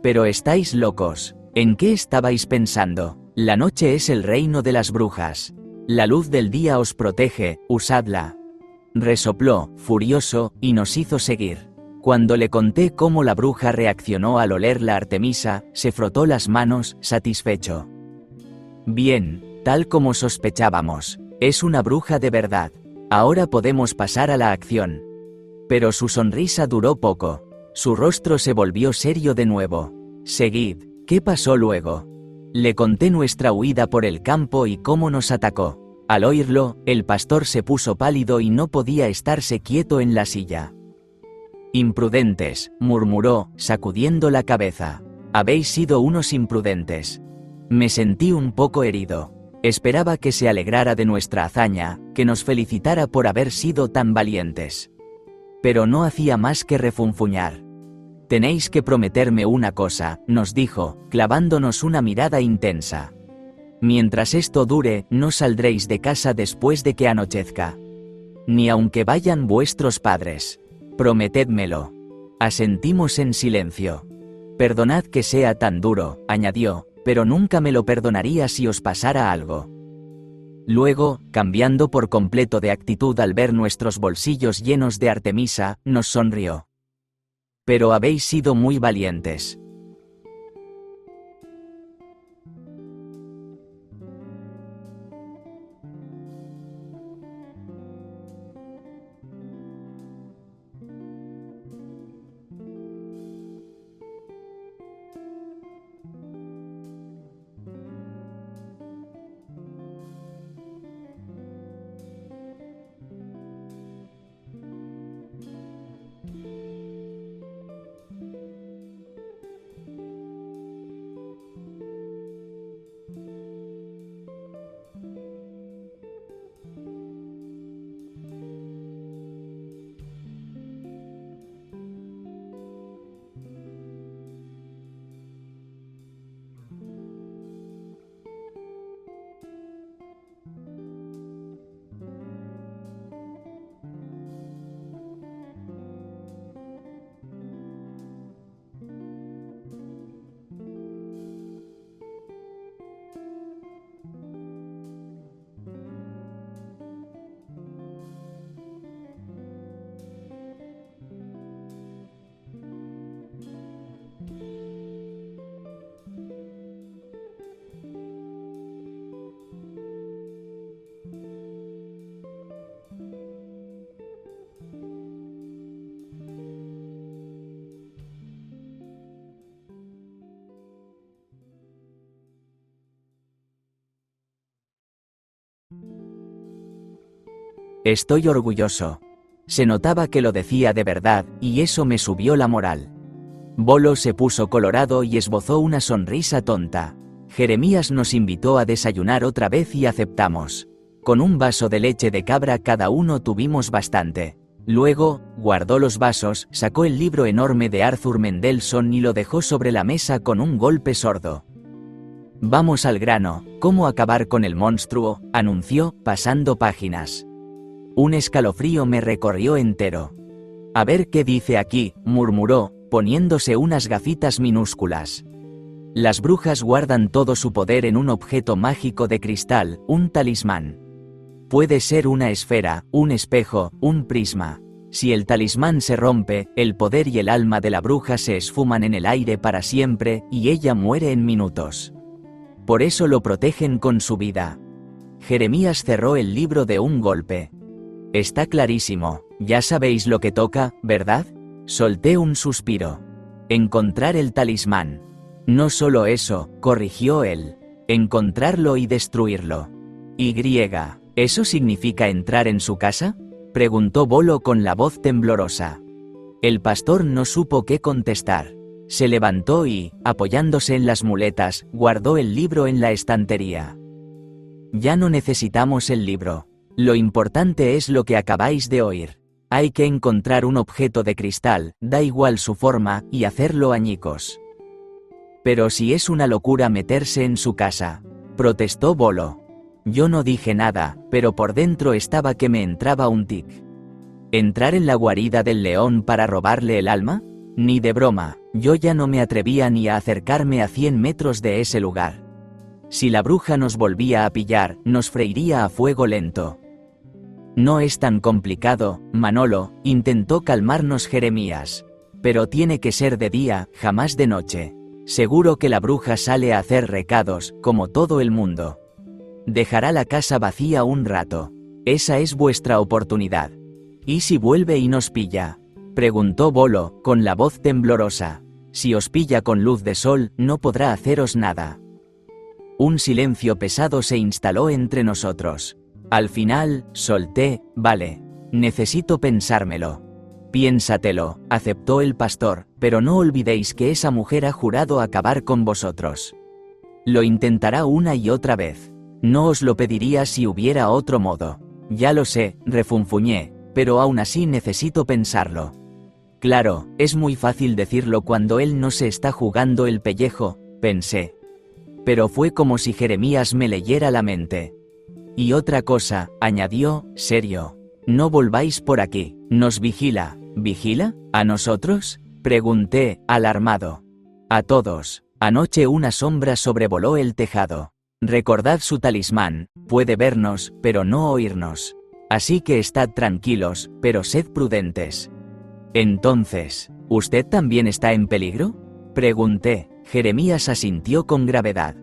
Pero estáis locos. ¿En qué estabais pensando? La noche es el reino de las brujas. La luz del día os protege, usadla. Resopló, furioso, y nos hizo seguir. Cuando le conté cómo la bruja reaccionó al oler la Artemisa, se frotó las manos, satisfecho. Bien, tal como sospechábamos. Es una bruja de verdad. Ahora podemos pasar a la acción. Pero su sonrisa duró poco. Su rostro se volvió serio de nuevo. Seguid. ¿Qué pasó luego? Le conté nuestra huida por el campo y cómo nos atacó. Al oírlo, el pastor se puso pálido y no podía estarse quieto en la silla. Imprudentes, murmuró, sacudiendo la cabeza. Habéis sido unos imprudentes. Me sentí un poco herido. Esperaba que se alegrara de nuestra hazaña, que nos felicitara por haber sido tan valientes. Pero no hacía más que refunfuñar. Tenéis que prometerme una cosa, nos dijo, clavándonos una mirada intensa. Mientras esto dure, no saldréis de casa después de que anochezca. Ni aunque vayan vuestros padres. Prometédmelo. Asentimos en silencio. Perdonad que sea tan duro, añadió, pero nunca me lo perdonaría si os pasara algo. Luego, cambiando por completo de actitud al ver nuestros bolsillos llenos de Artemisa, nos sonrió. Pero habéis sido muy valientes. Estoy orgulloso. Se notaba que lo decía de verdad, y eso me subió la moral. Bolo se puso colorado y esbozó una sonrisa tonta. Jeremías nos invitó a desayunar otra vez y aceptamos. Con un vaso de leche de cabra cada uno tuvimos bastante. Luego, guardó los vasos, sacó el libro enorme de Arthur Mendelsohn y lo dejó sobre la mesa con un golpe sordo. Vamos al grano, ¿cómo acabar con el monstruo?, anunció, pasando páginas. Un escalofrío me recorrió entero. A ver qué dice aquí, murmuró, poniéndose unas gafitas minúsculas. Las brujas guardan todo su poder en un objeto mágico de cristal, un talismán. Puede ser una esfera, un espejo, un prisma. Si el talismán se rompe, el poder y el alma de la bruja se esfuman en el aire para siempre, y ella muere en minutos. Por eso lo protegen con su vida. Jeremías cerró el libro de un golpe. Está clarísimo, ya sabéis lo que toca, ¿verdad? Solté un suspiro. Encontrar el talismán. No solo eso, corrigió él. Encontrarlo y destruirlo. ¿Eso significa entrar en su casa?, preguntó Bolo con la voz temblorosa. El pastor no supo qué contestar. Se levantó y, apoyándose en las muletas, guardó el libro en la estantería. Ya no necesitamos el libro. Lo importante es lo que acabáis de oír. Hay que encontrar un objeto de cristal, da igual su forma, y hacerlo añicos. Pero si es una locura meterse en su casa, protestó Bolo. Yo no dije nada, pero por dentro estaba que me entraba un tic. ¿Entrar en la guarida del león para robarle el alma? Ni de broma, yo ya no me atrevía ni a acercarme a 100 metros de ese lugar. Si la bruja nos volvía a pillar, nos freiría a fuego lento. No es tan complicado, Manolo, intentó calmarnos Jeremías. Pero tiene que ser de día, jamás de noche. Seguro que la bruja sale a hacer recados, como todo el mundo. Dejará la casa vacía un rato. Esa es vuestra oportunidad. ¿Y si vuelve y nos pilla?, preguntó Bolo, con la voz temblorosa. Si os pilla con luz de sol, no podrá haceros nada. Un silencio pesado se instaló entre nosotros. Al final, solté, vale. Necesito pensármelo. Piénsatelo, aceptó el pastor, pero no olvidéis que esa mujer ha jurado acabar con vosotros. Lo intentará una y otra vez. No os lo pediría si hubiera otro modo. Ya lo sé, refunfuñé, pero aún así necesito pensarlo. Claro, es muy fácil decirlo cuando él no se está jugando el pellejo, pensé. Pero fue como si Jeremías me leyera la mente. Y otra cosa, añadió, serio. No volváis por aquí, nos vigila. ¿Vigila? ¿A nosotros?, pregunté, alarmado. A todos. Anoche una sombra sobrevoló el tejado. Recordad su talismán, puede vernos, pero no oírnos. Así que estad tranquilos, pero sed prudentes. Entonces, ¿usted también está en peligro?, pregunté. Jeremías asintió con gravedad.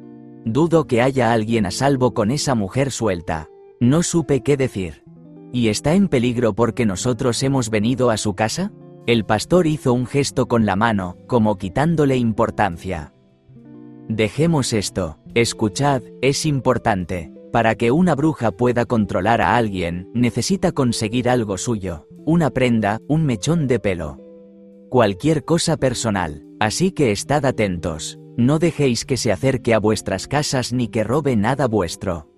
Dudo que haya alguien a salvo con esa mujer suelta. No supe qué decir. ¿Y está en peligro porque nosotros hemos venido a su casa? El pastor hizo un gesto con la mano, como quitándole importancia. Dejemos esto. Escuchad, es importante. Para que una bruja pueda controlar a alguien, necesita conseguir algo suyo. Una prenda, un mechón de pelo. Cualquier cosa personal. Así que estad atentos. No dejéis que se acerque a vuestras casas ni que robe nada vuestro.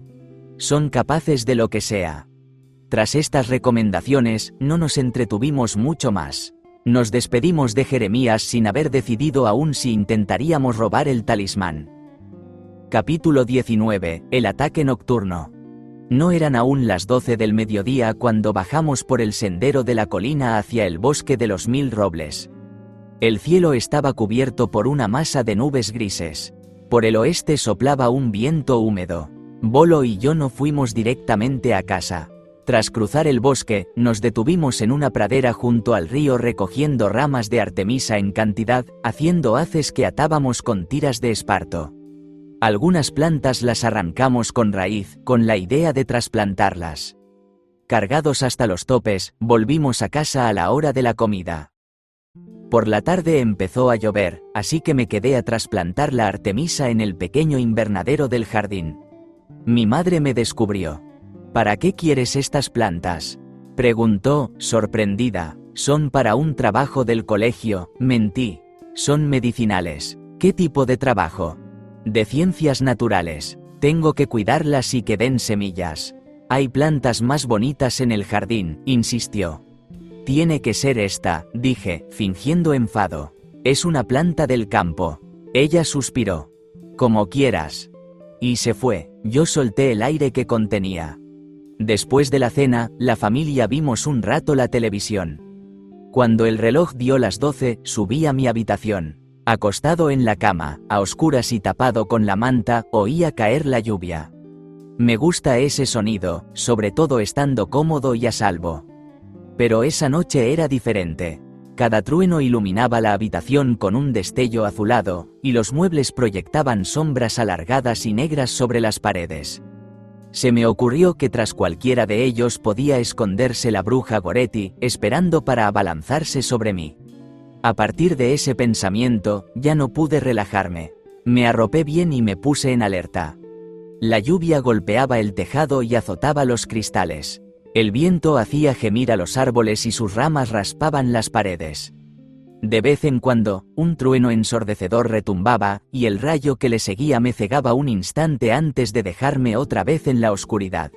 Son capaces de lo que sea. Tras estas recomendaciones, no nos entretuvimos mucho más. Nos despedimos de Jeremías sin haber decidido aún si intentaríamos robar el talismán. Capítulo 19. El ataque nocturno. No eran aún las 12 del mediodía cuando bajamos por el sendero de la colina hacia el bosque de los 1000 robles. El cielo estaba cubierto por una masa de nubes grises. Por el oeste soplaba un viento húmedo. Bolo y yo no fuimos directamente a casa. Tras cruzar el bosque, nos detuvimos en una pradera junto al río recogiendo ramas de artemisa en cantidad, haciendo haces que atábamos con tiras de esparto. Algunas plantas las arrancamos con raíz, con la idea de trasplantarlas. Cargados hasta los topes, volvimos a casa a la hora de la comida. Por la tarde empezó a llover, así que me quedé a trasplantar la artemisa en el pequeño invernadero del jardín. Mi madre me descubrió. ¿Para qué quieres estas plantas?, preguntó, sorprendida. Son para un trabajo del colegio, mentí. Son medicinales. ¿Qué tipo de trabajo? De ciencias naturales. Tengo que cuidarlas y que den semillas. Hay plantas más bonitas en el jardín, insistió. Tiene que ser esta, dije, fingiendo enfado. Es una planta del campo. Ella suspiró. Como quieras. Y se fue. Yo solté el aire que contenía. Después de la cena, la familia vimos un rato la televisión. Cuando el reloj dio las 12, subí a mi habitación. Acostado en la cama, a oscuras y tapado con la manta, oía caer la lluvia. Me gusta ese sonido, sobre todo estando cómodo y a salvo. Pero esa noche era diferente. Cada trueno iluminaba la habitación con un destello azulado, y los muebles proyectaban sombras alargadas y negras sobre las paredes. Se me ocurrió que tras cualquiera de ellos podía esconderse la bruja Goretti, esperando para abalanzarse sobre mí. A partir de ese pensamiento, ya no pude relajarme. Me arropé bien y me puse en alerta. La lluvia golpeaba el tejado y azotaba los cristales. El viento hacía gemir a los árboles y sus ramas raspaban las paredes. De vez en cuando, un trueno ensordecedor retumbaba, y el rayo que le seguía me cegaba un instante antes de dejarme otra vez en la oscuridad.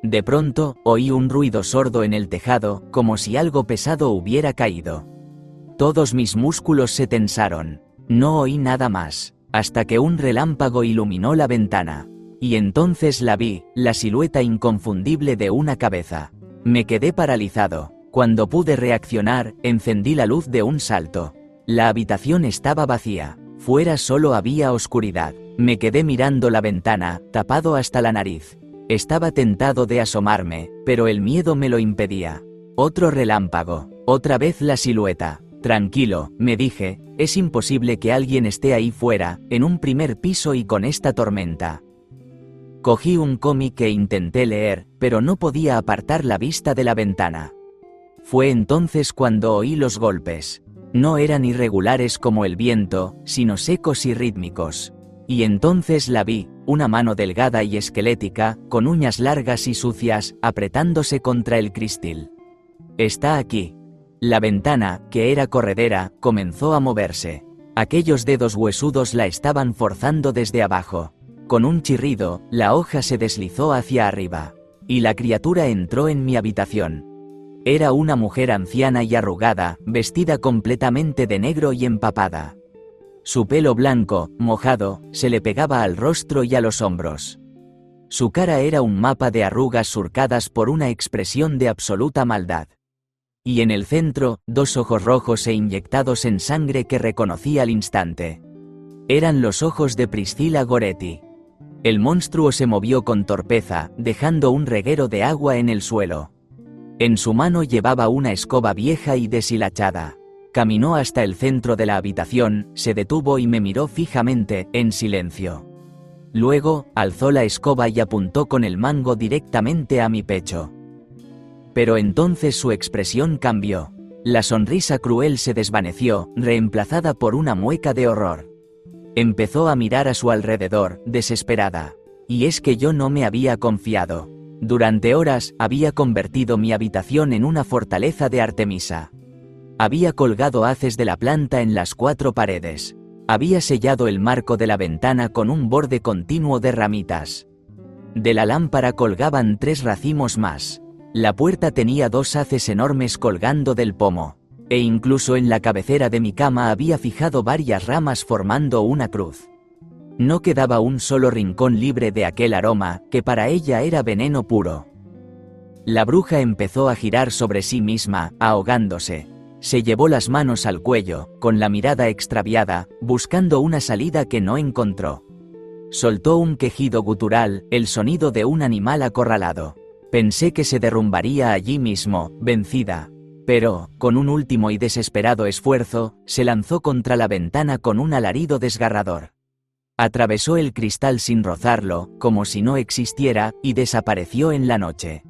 De pronto, oí un ruido sordo en el tejado, como si algo pesado hubiera caído. Todos mis músculos se tensaron. No oí nada más, hasta que un relámpago iluminó la ventana. Y entonces la vi, la silueta inconfundible de una cabeza. Me quedé paralizado. Cuando pude reaccionar, encendí la luz de un salto. La habitación estaba vacía. Fuera solo había oscuridad. Me quedé mirando la ventana, tapado hasta la nariz. Estaba tentado de asomarme, pero el miedo me lo impedía. Otro relámpago. Otra vez la silueta. Tranquilo, me dije, es imposible que alguien esté ahí fuera, en un primer piso y con esta tormenta. Cogí un cómic e intenté leer, pero no podía apartar la vista de la ventana. Fue entonces cuando oí los golpes. No eran irregulares como el viento, sino secos y rítmicos. Y entonces la vi, una mano delgada y esquelética, con uñas largas y sucias, apretándose contra el cristil. Está aquí. La ventana, que era corredera, comenzó a moverse. Aquellos dedos huesudos la estaban forzando desde abajo. Con un chirrido, la hoja se deslizó hacia arriba. Y la criatura entró en mi habitación. Era una mujer anciana y arrugada, vestida completamente de negro y empapada. Su pelo blanco, mojado, se le pegaba al rostro y a los hombros. Su cara era un mapa de arrugas surcadas por una expresión de absoluta maldad. Y en el centro, dos ojos rojos e inyectados en sangre que reconocí al instante. Eran los ojos de Priscilla Goretti. El monstruo se movió con torpeza, dejando un reguero de agua en el suelo. En su mano llevaba una escoba vieja y deshilachada. Caminó hasta el centro de la habitación, se detuvo y me miró fijamente, en silencio. Luego, alzó la escoba y apuntó con el mango directamente a mi pecho. Pero entonces su expresión cambió. La sonrisa cruel se desvaneció, reemplazada por una mueca de horror. Empezó a mirar a su alrededor, desesperada. Y es que yo no me había confiado. Durante horas, había convertido mi habitación en una fortaleza de Artemisa. Había colgado haces de la planta en las 4 paredes. Había sellado el marco de la ventana con un borde continuo de ramitas. De la lámpara colgaban 3 racimos más. La puerta tenía 2 haces enormes colgando del pomo. E incluso en la cabecera de mi cama había fijado varias ramas formando una cruz. No quedaba un solo rincón libre de aquel aroma, que para ella era veneno puro. La bruja empezó a girar sobre sí misma, ahogándose. Se llevó las manos al cuello, con la mirada extraviada, buscando una salida que no encontró. Soltó un quejido gutural, el sonido de un animal acorralado. Pensé que se derrumbaría allí mismo, vencida. Pero, con un último y desesperado esfuerzo, se lanzó contra la ventana con un alarido desgarrador. Atravesó el cristal sin rozarlo, como si no existiera, y desapareció en la noche.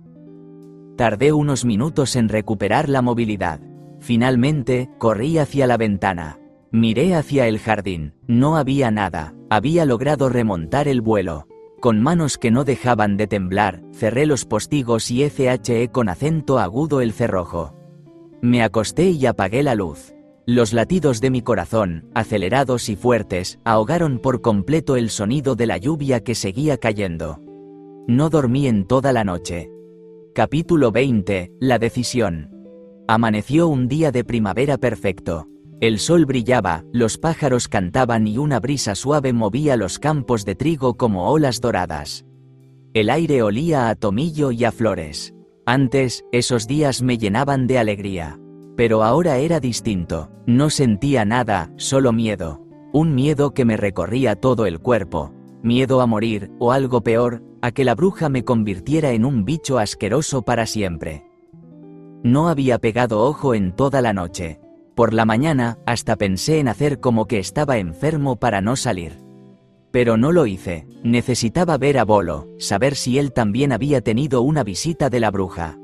Tardé unos minutos en recuperar la movilidad. Finalmente, corrí hacia la ventana. Miré hacia el jardín. No había nada. Había logrado remontar el vuelo. Con manos que no dejaban de temblar, cerré los postigos y eché con acento agudo el cerrojo. Me acosté y apagué la luz. Los latidos de mi corazón, acelerados y fuertes, ahogaron por completo el sonido de la lluvia que seguía cayendo. No dormí en toda la noche. Capítulo 20. La decisión. Amaneció un día de primavera perfecto. El sol brillaba, los pájaros cantaban y una brisa suave movía los campos de trigo como olas doradas. El aire olía a tomillo y a flores. Antes, esos días me llenaban de alegría. Pero ahora era distinto. No sentía nada, solo miedo. Un miedo que me recorría todo el cuerpo. Miedo a morir, o algo peor, a que la bruja me convirtiera en un bicho asqueroso para siempre. No había pegado ojo en toda la noche. Por la mañana, hasta pensé en hacer como que estaba enfermo para no salir. Pero no lo hice. Necesitaba ver a Bolo, saber si él también había tenido una visita de la bruja.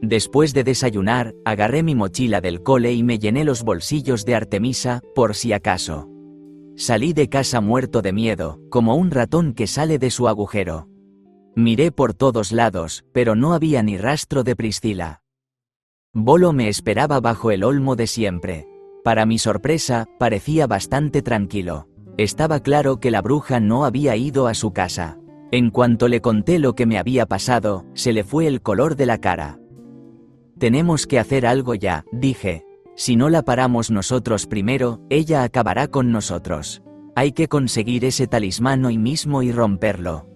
Después de desayunar, agarré mi mochila del cole y me llené los bolsillos de Artemisa, por si acaso. Salí de casa muerto de miedo, como un ratón que sale de su agujero. Miré por todos lados, pero no había ni rastro de Priscila. Bolo me esperaba bajo el olmo de siempre. Para mi sorpresa, parecía bastante tranquilo. Estaba claro que la bruja no había ido a su casa. En cuanto le conté lo que me había pasado, se le fue el color de la cara. Tenemos que hacer algo ya, dije. Si no la paramos nosotros primero, ella acabará con nosotros. Hay que conseguir ese talismán hoy mismo y romperlo.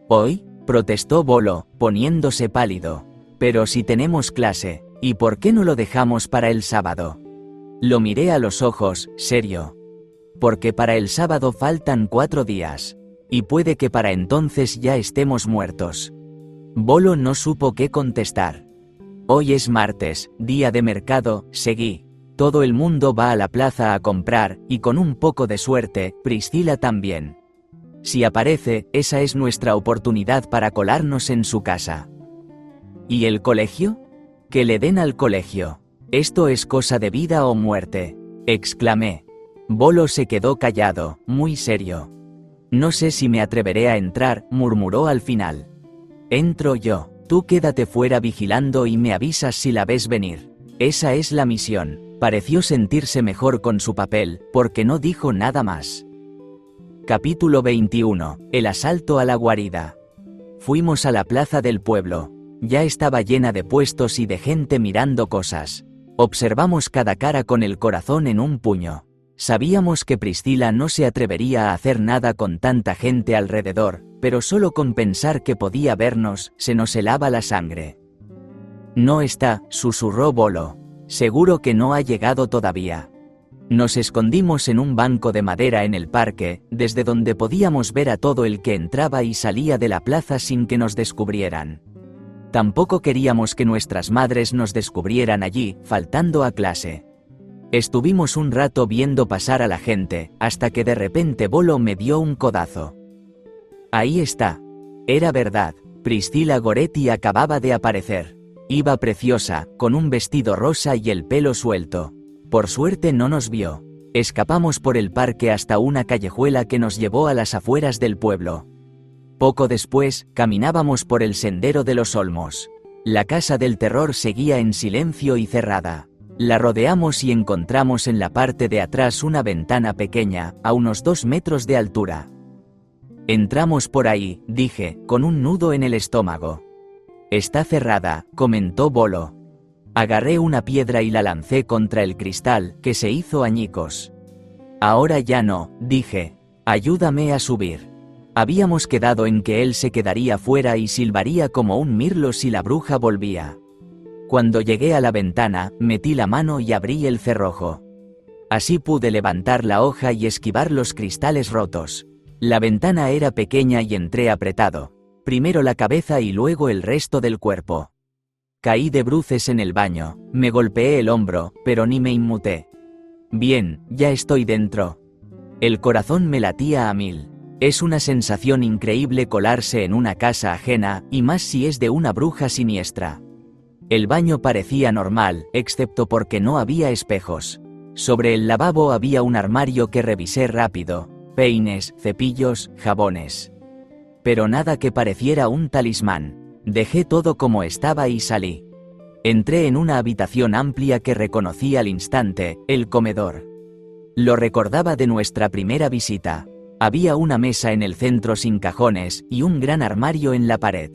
¿Hoy?, protestó Bolo, poniéndose pálido. Pero si tenemos clase, ¿y por qué no lo dejamos para el sábado? Lo miré a los ojos, serio. Porque para el sábado faltan 4 días. Y puede que para entonces ya estemos muertos. Bolo no supo qué contestar. Hoy es martes, día de mercado, seguí. Todo el mundo va a la plaza a comprar, y con un poco de suerte, Priscila también. Si aparece, esa es nuestra oportunidad para colarnos en su casa. ¿Y el colegio? Que le den al colegio. Esto es cosa de vida o muerte, exclamé. Bolo se quedó callado, muy serio. No sé si me atreveré a entrar, murmuró al final. Entro yo. Tú quédate fuera vigilando y me avisas si la ves venir. Esa es la misión. Pareció sentirse mejor con su papel, porque no dijo nada más. Capítulo 21. El asalto a la guarida. Fuimos a la plaza del pueblo. Ya estaba llena de puestos y de gente mirando cosas. Observamos cada cara con el corazón en un puño. Sabíamos que Priscila no se atrevería a hacer nada con tanta gente alrededor, pero solo con pensar que podía vernos, se nos helaba la sangre. No está, susurró Bolo. Seguro que no ha llegado todavía. Nos escondimos en un banco de madera en el parque, desde donde podíamos ver a todo el que entraba y salía de la plaza sin que nos descubrieran. Tampoco queríamos que nuestras madres nos descubrieran allí, faltando a clase. Estuvimos un rato viendo pasar a la gente, hasta que de repente Bolo me dio un codazo. Ahí está. Era verdad, Priscila Goretti acababa de aparecer. Iba preciosa, con un vestido rosa y el pelo suelto. Por suerte no nos vio. Escapamos por el parque hasta una callejuela que nos llevó a las afueras del pueblo. Poco después, caminábamos por el sendero de los olmos. La casa del terror seguía en silencio y cerrada. La rodeamos y encontramos en la parte de atrás una ventana pequeña, a unos 2 metros de altura. Entramos por ahí, dije, con un nudo en el estómago. Está cerrada, comentó Bolo. Agarré una piedra y la lancé contra el cristal, que se hizo añicos. Ahora ya no, dije. Ayúdame a subir. Habíamos quedado en que él se quedaría fuera y silbaría como un mirlo si la bruja volvía. Cuando llegué a la ventana, metí la mano y abrí el cerrojo. Así pude levantar la hoja y esquivar los cristales rotos. La ventana era pequeña y entré apretado. Primero la cabeza y luego el resto del cuerpo. Caí de bruces en el baño, me golpeé el hombro, pero ni me inmuté. Bien, ya estoy dentro. El corazón me latía a 1000. Es una sensación increíble colarse en una casa ajena, y más si es de una bruja siniestra. El baño parecía normal, excepto porque no había espejos. Sobre el lavabo había un armario que revisé rápido. Peines, cepillos, jabones. pero nada que pareciera un talismán. Dejé todo como estaba y salí. Entré en una habitación amplia que reconocí al instante, el comedor. Lo recordaba de nuestra primera visita. Había una mesa en el centro sin cajones y un gran armario en la pared.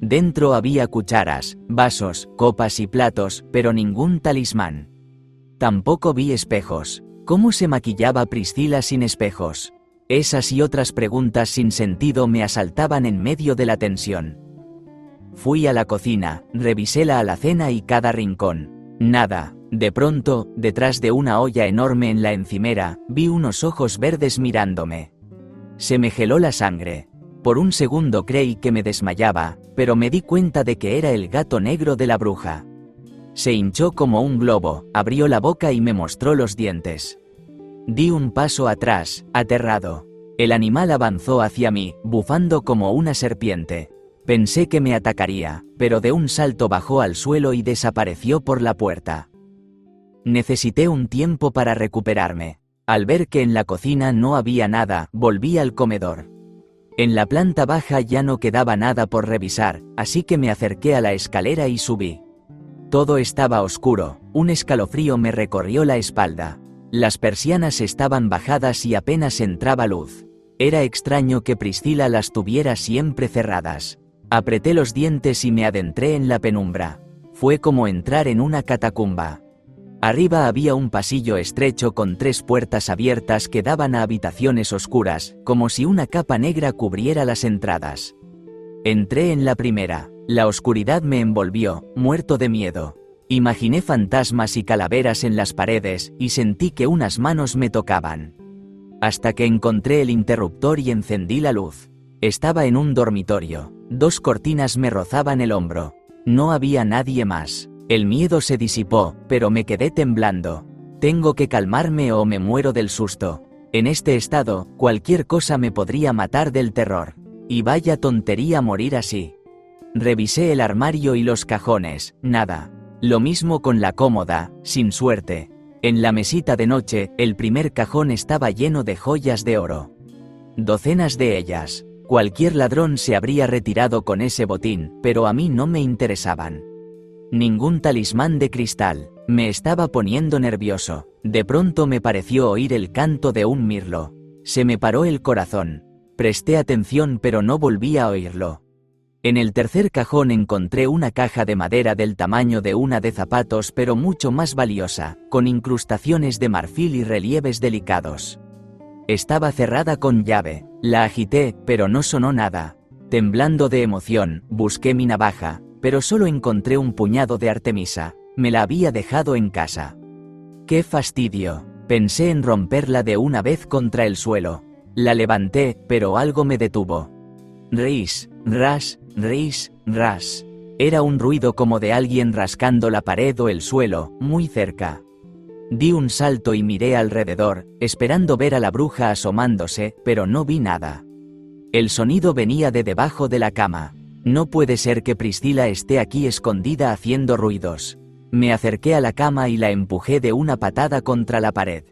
Dentro había cucharas, vasos, copas y platos, pero ningún talismán. Tampoco vi espejos. ¿Cómo se maquillaba Priscila sin espejos? Esas y otras preguntas sin sentido me asaltaban en medio de la tensión. Fui a la cocina, revisé la alacena y cada rincón. Nada. De pronto, detrás de una olla enorme en la encimera, vi unos ojos verdes mirándome. Se me heló la sangre. Por un segundo creí que me desmayaba, pero me di cuenta de que era el gato negro de la bruja. Se hinchó como un globo, abrió la boca y me mostró los dientes. Di un paso atrás, aterrado. El animal avanzó hacia mí, bufando como una serpiente. Pensé que me atacaría, pero de un salto bajó al suelo y desapareció por la puerta. Necesité un tiempo para recuperarme. Al ver que en la cocina no había nada, volví al comedor. En la planta baja ya no quedaba nada por revisar, así que me acerqué a la escalera y subí. Todo estaba oscuro, un escalofrío me recorrió la espalda. Las persianas estaban bajadas y apenas entraba luz. Era extraño que Priscila las tuviera siempre cerradas. Apreté los dientes y me adentré en la penumbra. Fue como entrar en una catacumba. Arriba había un pasillo estrecho con 3 puertas abiertas que daban a habitaciones oscuras, como si una capa negra cubriera las entradas. Entré en la primera. La oscuridad me envolvió, muerto de miedo. Imaginé fantasmas y calaveras en las paredes, y sentí que unas manos me tocaban. Hasta que encontré el interruptor y encendí la luz. Estaba en un dormitorio. 2 cortinas me rozaban el hombro. No había nadie más. El miedo se disipó, pero me quedé temblando. Tengo que calmarme o me muero del susto. En este estado, cualquier cosa me podría matar del terror. Y vaya tontería morir así. Revisé el armario y los cajones, nada. Lo mismo con la cómoda, sin suerte. En la mesita de noche, el primer cajón estaba lleno de joyas de oro. Docenas de ellas. Cualquier ladrón se habría retirado con ese botín, pero a mí no me interesaban. Ningún talismán de cristal. Me estaba poniendo nervioso. De pronto me pareció oír el canto de un mirlo. Se me paró el corazón. Presté atención pero no volví a oírlo. En el tercer cajón encontré una caja de madera del tamaño de una de zapatos pero mucho más valiosa, con incrustaciones de marfil y relieves delicados. Estaba cerrada con llave. La agité, pero no sonó nada. Temblando de emoción, busqué mi navaja, pero solo encontré un puñado de artemisa. Me la había dejado en casa. ¡Qué fastidio! Pensé en romperla de una vez contra el suelo. La levanté, pero algo me detuvo. Ris, ras, ris, ras. Era un ruido como de alguien rascando la pared o el suelo, muy cerca. Di un salto y miré alrededor, esperando ver a la bruja asomándose, pero no vi nada. El sonido venía de debajo de la cama. No puede ser que Priscila esté aquí escondida haciendo ruidos. Me acerqué a la cama y la empujé de una patada contra la pared.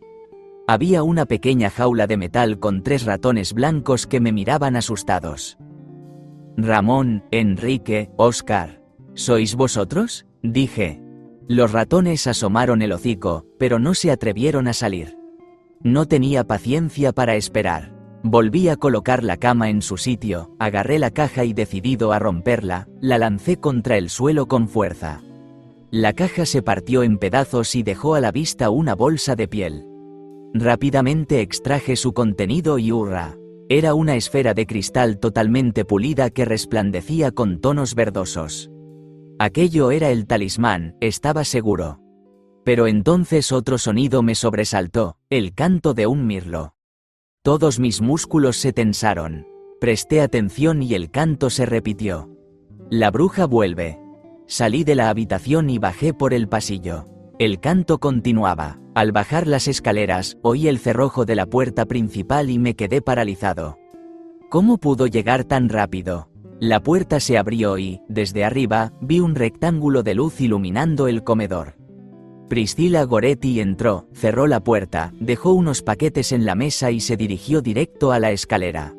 Había una pequeña jaula de metal con 3 ratones blancos que me miraban asustados. Ramón, Enrique, Óscar. ¿Sois vosotros?, dije. Los ratones asomaron el hocico, pero no se atrevieron a salir. No tenía paciencia para esperar. Volví a colocar la cama en su sitio, agarré la caja y decidido a romperla, la lancé contra el suelo con fuerza. La caja se partió en pedazos y dejó a la vista una bolsa de piel. Rápidamente extraje su contenido y ¡hurra! Era una esfera de cristal totalmente pulida que resplandecía con tonos verdosos. Aquello era el talismán, estaba seguro. Pero entonces otro sonido me sobresaltó, el canto de un mirlo. Todos mis músculos se tensaron. Presté atención y el canto se repitió. La bruja vuelve. Salí de la habitación y bajé por el pasillo. El canto continuaba. Al bajar las escaleras, oí el cerrojo de la puerta principal y me quedé paralizado. ¿Cómo pudo llegar tan rápido? La puerta se abrió y, desde arriba, vi un rectángulo de luz iluminando el comedor. Priscila Goretti entró, cerró la puerta, dejó unos paquetes en la mesa y se dirigió directo a la escalera.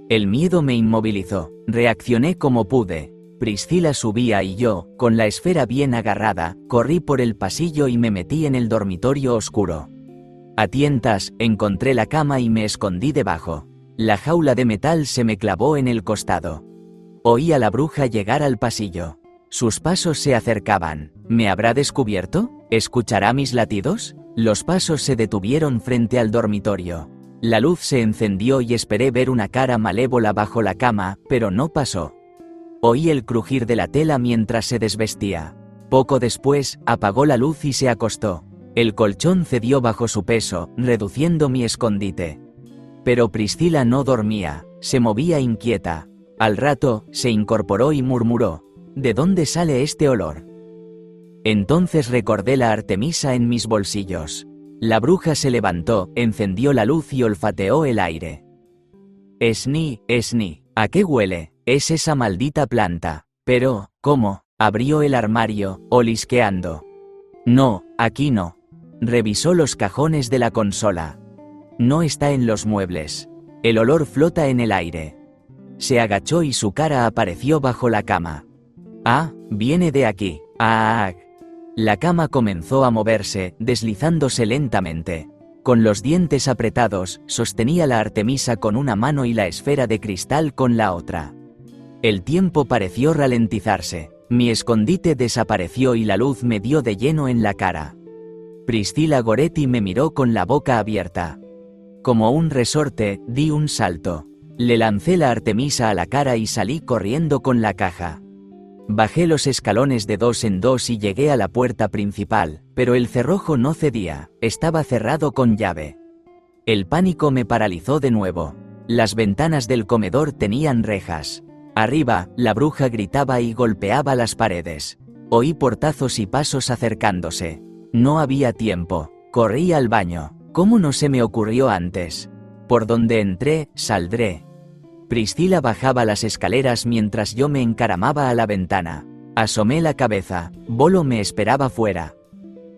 El miedo me inmovilizó. Reaccioné como pude. Priscila subía y yo, con la esfera bien agarrada, corrí por el pasillo y me metí en el dormitorio oscuro. A tientas, encontré la cama y me escondí debajo. La jaula de metal se me clavó en el costado. Oí a la bruja llegar al pasillo. Sus pasos se acercaban. ¿Me habrá descubierto? ¿Escuchará mis latidos? Los pasos se detuvieron frente al dormitorio. La luz se encendió y esperé ver una cara malévola bajo la cama, pero no pasó. Oí el crujir de la tela mientras se desvestía. Poco después, apagó la luz y se acostó. El colchón cedió bajo su peso, reduciendo mi escondite. Pero Priscila no dormía, se movía inquieta. Al rato, se incorporó y murmuró: ¿de dónde sale este olor? Entonces recordé la Artemisa en mis bolsillos. La bruja se levantó, encendió la luz y olfateó el aire. Esni, ¿a qué huele? Es esa maldita planta. Pero, ¿cómo? Abrió el armario, olisqueando. No, aquí no. Revisó los cajones de la consola. No está en los muebles. El olor flota en el aire. Se agachó y su cara apareció bajo la cama. Ah, viene de aquí. Ah. La cama comenzó a moverse, deslizándose lentamente. Con los dientes apretados, sostenía la Artemisa con una mano y la esfera de cristal con la otra. El tiempo pareció ralentizarse. Mi escondite desapareció y la luz me dio de lleno en la cara. Priscila Goretti me miró con la boca abierta. Como un resorte, di un salto. Le lancé la Artemisa a la cara y salí corriendo con la caja. Bajé los escalones de 2 en 2 y llegué a la puerta principal, pero el cerrojo no cedía, estaba cerrado con llave. El pánico me paralizó de nuevo. Las ventanas del comedor tenían rejas. Arriba, la bruja gritaba y golpeaba las paredes. Oí portazos y pasos acercándose. No había tiempo. Corrí al baño. ¿Cómo no se me ocurrió antes? Por donde entré, saldré. Priscila bajaba las escaleras mientras yo me encaramaba a la ventana. Asomé la cabeza. Bolo me esperaba fuera.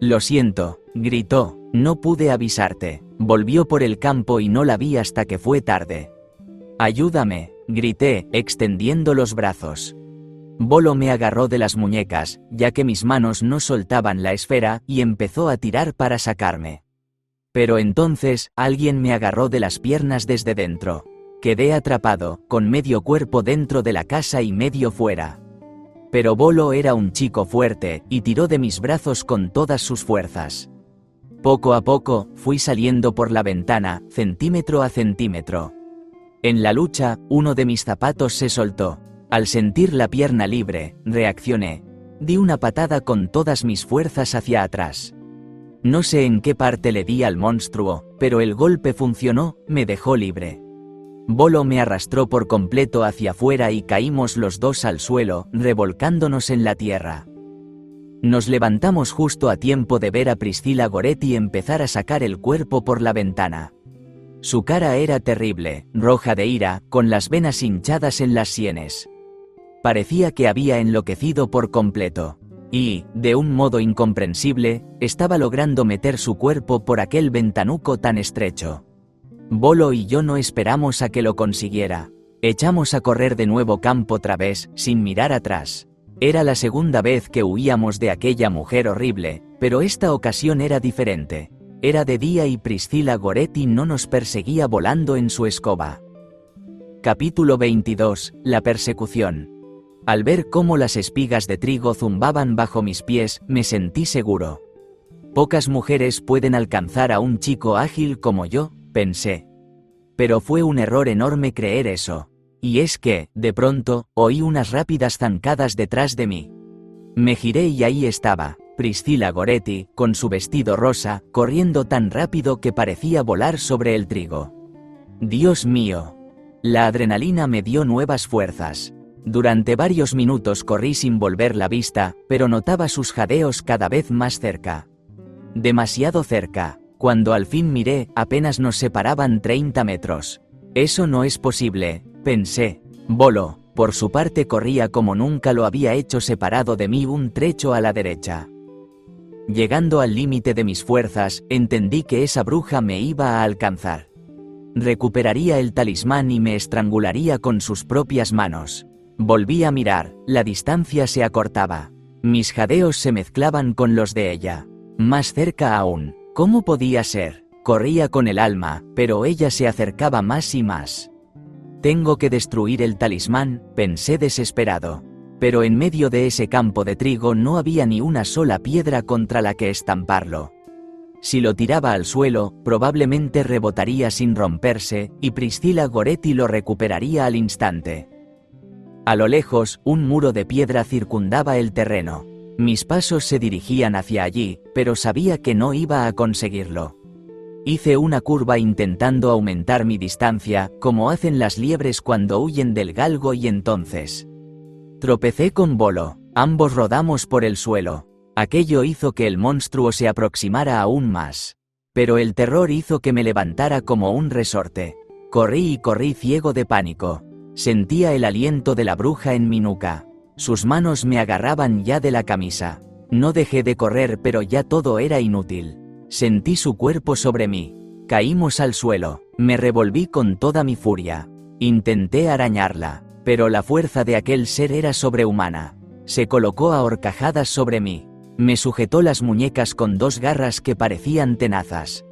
Lo siento, gritó, no pude avisarte. Volvió por el campo y no la vi hasta que fue tarde. Ayúdame, grité, extendiendo los brazos. Bolo me agarró de las muñecas, ya que mis manos no soltaban la esfera, y empezó a tirar para sacarme. Pero entonces, alguien me agarró de las piernas desde dentro. Quedé atrapado, con medio cuerpo dentro de la casa y medio fuera. Pero Bolo era un chico fuerte, y tiró de mis brazos con todas sus fuerzas. Poco a poco, fui saliendo por la ventana, centímetro a centímetro. En la lucha, uno de mis zapatos se soltó. Al sentir la pierna libre, reaccioné. Di una patada con todas mis fuerzas hacia atrás. No sé en qué parte le di al monstruo, pero el golpe funcionó, me dejó libre. Bolo me arrastró por completo hacia afuera y caímos los dos al suelo, revolcándonos en la tierra. Nos levantamos justo a tiempo de ver a Priscila Goretti empezar a sacar el cuerpo por la ventana. Su cara era terrible, roja de ira, con las venas hinchadas en las sienes. Parecía que había enloquecido por completo. Y, de un modo incomprensible, estaba logrando meter su cuerpo por aquel ventanuco tan estrecho. Bolo y yo no esperamos a que lo consiguiera. Echamos a correr de nuevo campo través, sin mirar atrás. Era la segunda vez que huíamos de aquella mujer horrible, pero esta ocasión era diferente. Era de día y Priscila Goretti no nos perseguía volando en su escoba. Capítulo 22. La persecución. Al ver cómo las espigas de trigo zumbaban bajo mis pies, me sentí seguro. Pocas mujeres pueden alcanzar a un chico ágil como yo, pensé. Pero fue un error enorme creer eso. Y es que, de pronto, oí unas rápidas zancadas detrás de mí. Me giré y ahí estaba, Priscila Goretti, con su vestido rosa, corriendo tan rápido que parecía volar sobre el trigo. Dios mío. La adrenalina me dio nuevas fuerzas. Durante varios minutos corrí sin volver la vista, pero notaba sus jadeos cada vez más cerca. Demasiado cerca. Cuando al fin miré, apenas nos separaban 30 metros. Eso no es posible, pensé. Bolo, por su parte, corría como nunca lo había hecho, separado de mí un trecho a la derecha. Llegando al límite de mis fuerzas, entendí que esa bruja me iba a alcanzar. recuperaría el talismán y me estrangularía con sus propias manos. Volví a mirar, la distancia se acortaba. Mis jadeos se mezclaban con los de ella. Más cerca aún. ¿Cómo podía ser? Corría con el alma, pero ella se acercaba más y más. Tengo que destruir el talismán, pensé desesperado. Pero en medio de ese campo de trigo no había ni una sola piedra contra la que estamparlo. Si lo tiraba al suelo, probablemente rebotaría sin romperse, y Priscilla Goretti lo recuperaría al instante. A lo lejos, un muro de piedra circundaba el terreno. Mis pasos se dirigían hacia allí, pero sabía que no iba a conseguirlo. Hice una curva intentando aumentar mi distancia, como hacen las liebres cuando huyen del galgo, y entonces tropecé con Bolo. Ambos rodamos por el suelo. Aquello hizo que el monstruo se aproximara aún más. Pero el terror hizo que me levantara como un resorte. Corrí y corrí ciego de pánico. Sentía el aliento de la bruja en mi nuca. Sus manos me agarraban ya de la camisa. No dejé de correr, pero ya todo era inútil. Sentí su cuerpo sobre mí. Caímos al suelo. Me revolví con toda mi furia. Intenté arañarla, pero la fuerza de aquel ser era sobrehumana. Se colocó a horcajadas sobre mí. Me sujetó las muñecas con dos garras que parecían tenazas.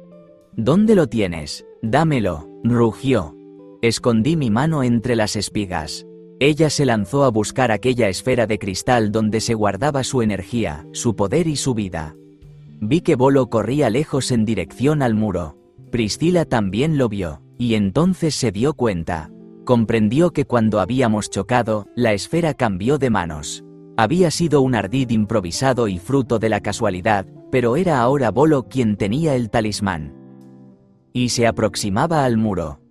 ¿Dónde lo tienes? Dámelo, rugió. Escondí mi mano entre las espigas. Ella se lanzó a buscar aquella esfera de cristal donde se guardaba su energía, su poder y su vida. Vi que Bolo corría lejos en dirección al muro. Priscilla también lo vio, y entonces se dio cuenta. Comprendió que cuando habíamos chocado, la esfera cambió de manos. Había sido un ardid improvisado y fruto de la casualidad, pero era ahora Bolo quien tenía el talismán. Y se aproximaba al muro.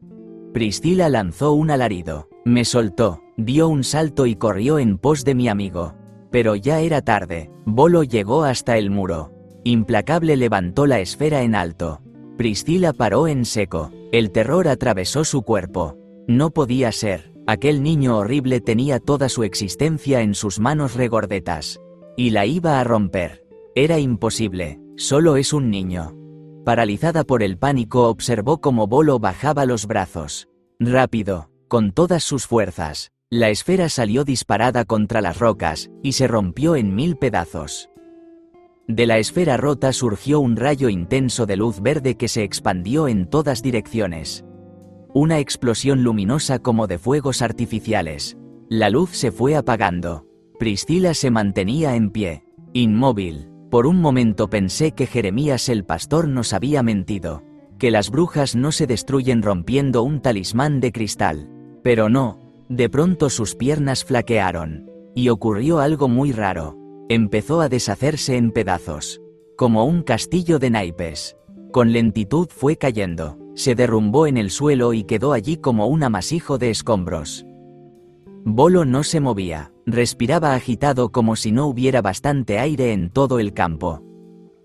Priscilla lanzó un alarido, me soltó, dio un salto y corrió en pos de mi amigo. Pero ya era tarde. Bolo llegó hasta el muro. Implacable levantó la esfera en alto. Priscilla paró en seco. El terror atravesó su cuerpo. No podía ser. Aquel niño horrible tenía toda su existencia en sus manos regordetas. Y la iba a romper. Era imposible. Solo es un niño. Paralizada por el pánico, observó cómo Bolo bajaba los brazos. Rápido, con todas sus fuerzas. La esfera salió disparada contra las rocas, y se rompió en 1000 pedazos. De la esfera rota surgió un rayo intenso de luz verde que se expandió en todas direcciones. Una explosión luminosa como de fuegos artificiales. La luz se fue apagando. Priscilla se mantenía en pie, inmóvil. Por un momento pensé que Jeremías el pastor nos había mentido, que las brujas no se destruyen rompiendo un talismán de cristal. Pero no, de pronto sus piernas flaquearon. Y ocurrió algo muy raro. Empezó a deshacerse en pedazos. Como un castillo de naipes. Con lentitud fue cayendo. Se derrumbó en el suelo y quedó allí como un amasijo de escombros. Bolo no se movía, respiraba agitado como si no hubiera bastante aire en todo el campo.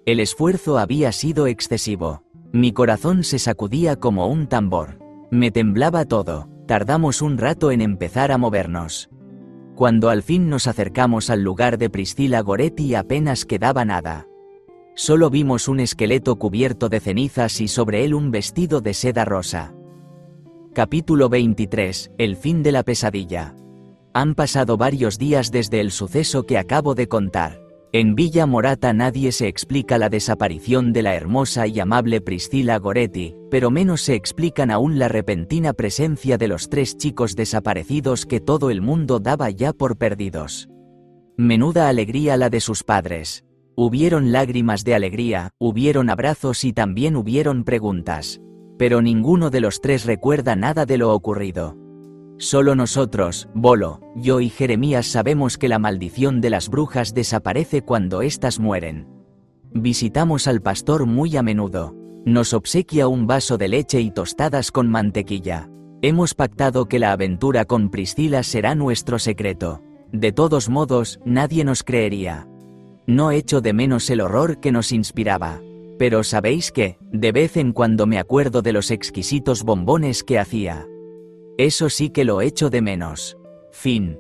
El esfuerzo había sido excesivo. Mi corazón se sacudía como un tambor. Me temblaba todo. Tardamos un rato en empezar a movernos. Cuando al fin nos acercamos al lugar de Priscilla Goretti apenas quedaba nada. Solo vimos un esqueleto cubierto de cenizas y sobre él un vestido de seda rosa. Capítulo 23. El fin de la pesadilla. Han pasado varios días desde el suceso que acabo de contar. En Villa Morata nadie se explica la desaparición de la hermosa y amable Priscilla Goretti, pero menos se explican aún la repentina presencia de los 3 chicos desaparecidos que todo el mundo daba ya por perdidos. Menuda alegría la de sus padres. Hubieron lágrimas de alegría, hubieron abrazos y también hubieron preguntas. Pero ninguno de los 3 recuerda nada de lo ocurrido. Solo nosotros, Bolo, yo y Jeremías sabemos que la maldición de las brujas desaparece cuando éstas mueren. Visitamos al pastor muy a menudo. Nos obsequia un vaso de leche y tostadas con mantequilla. Hemos pactado que la aventura con Priscilla será nuestro secreto. De todos modos, nadie nos creería. No echo de menos el horror que nos inspiraba. Pero ¿sabéis qué? De vez en cuando me acuerdo de los exquisitos bombones que hacía. Eso sí que lo echo de menos. Fin.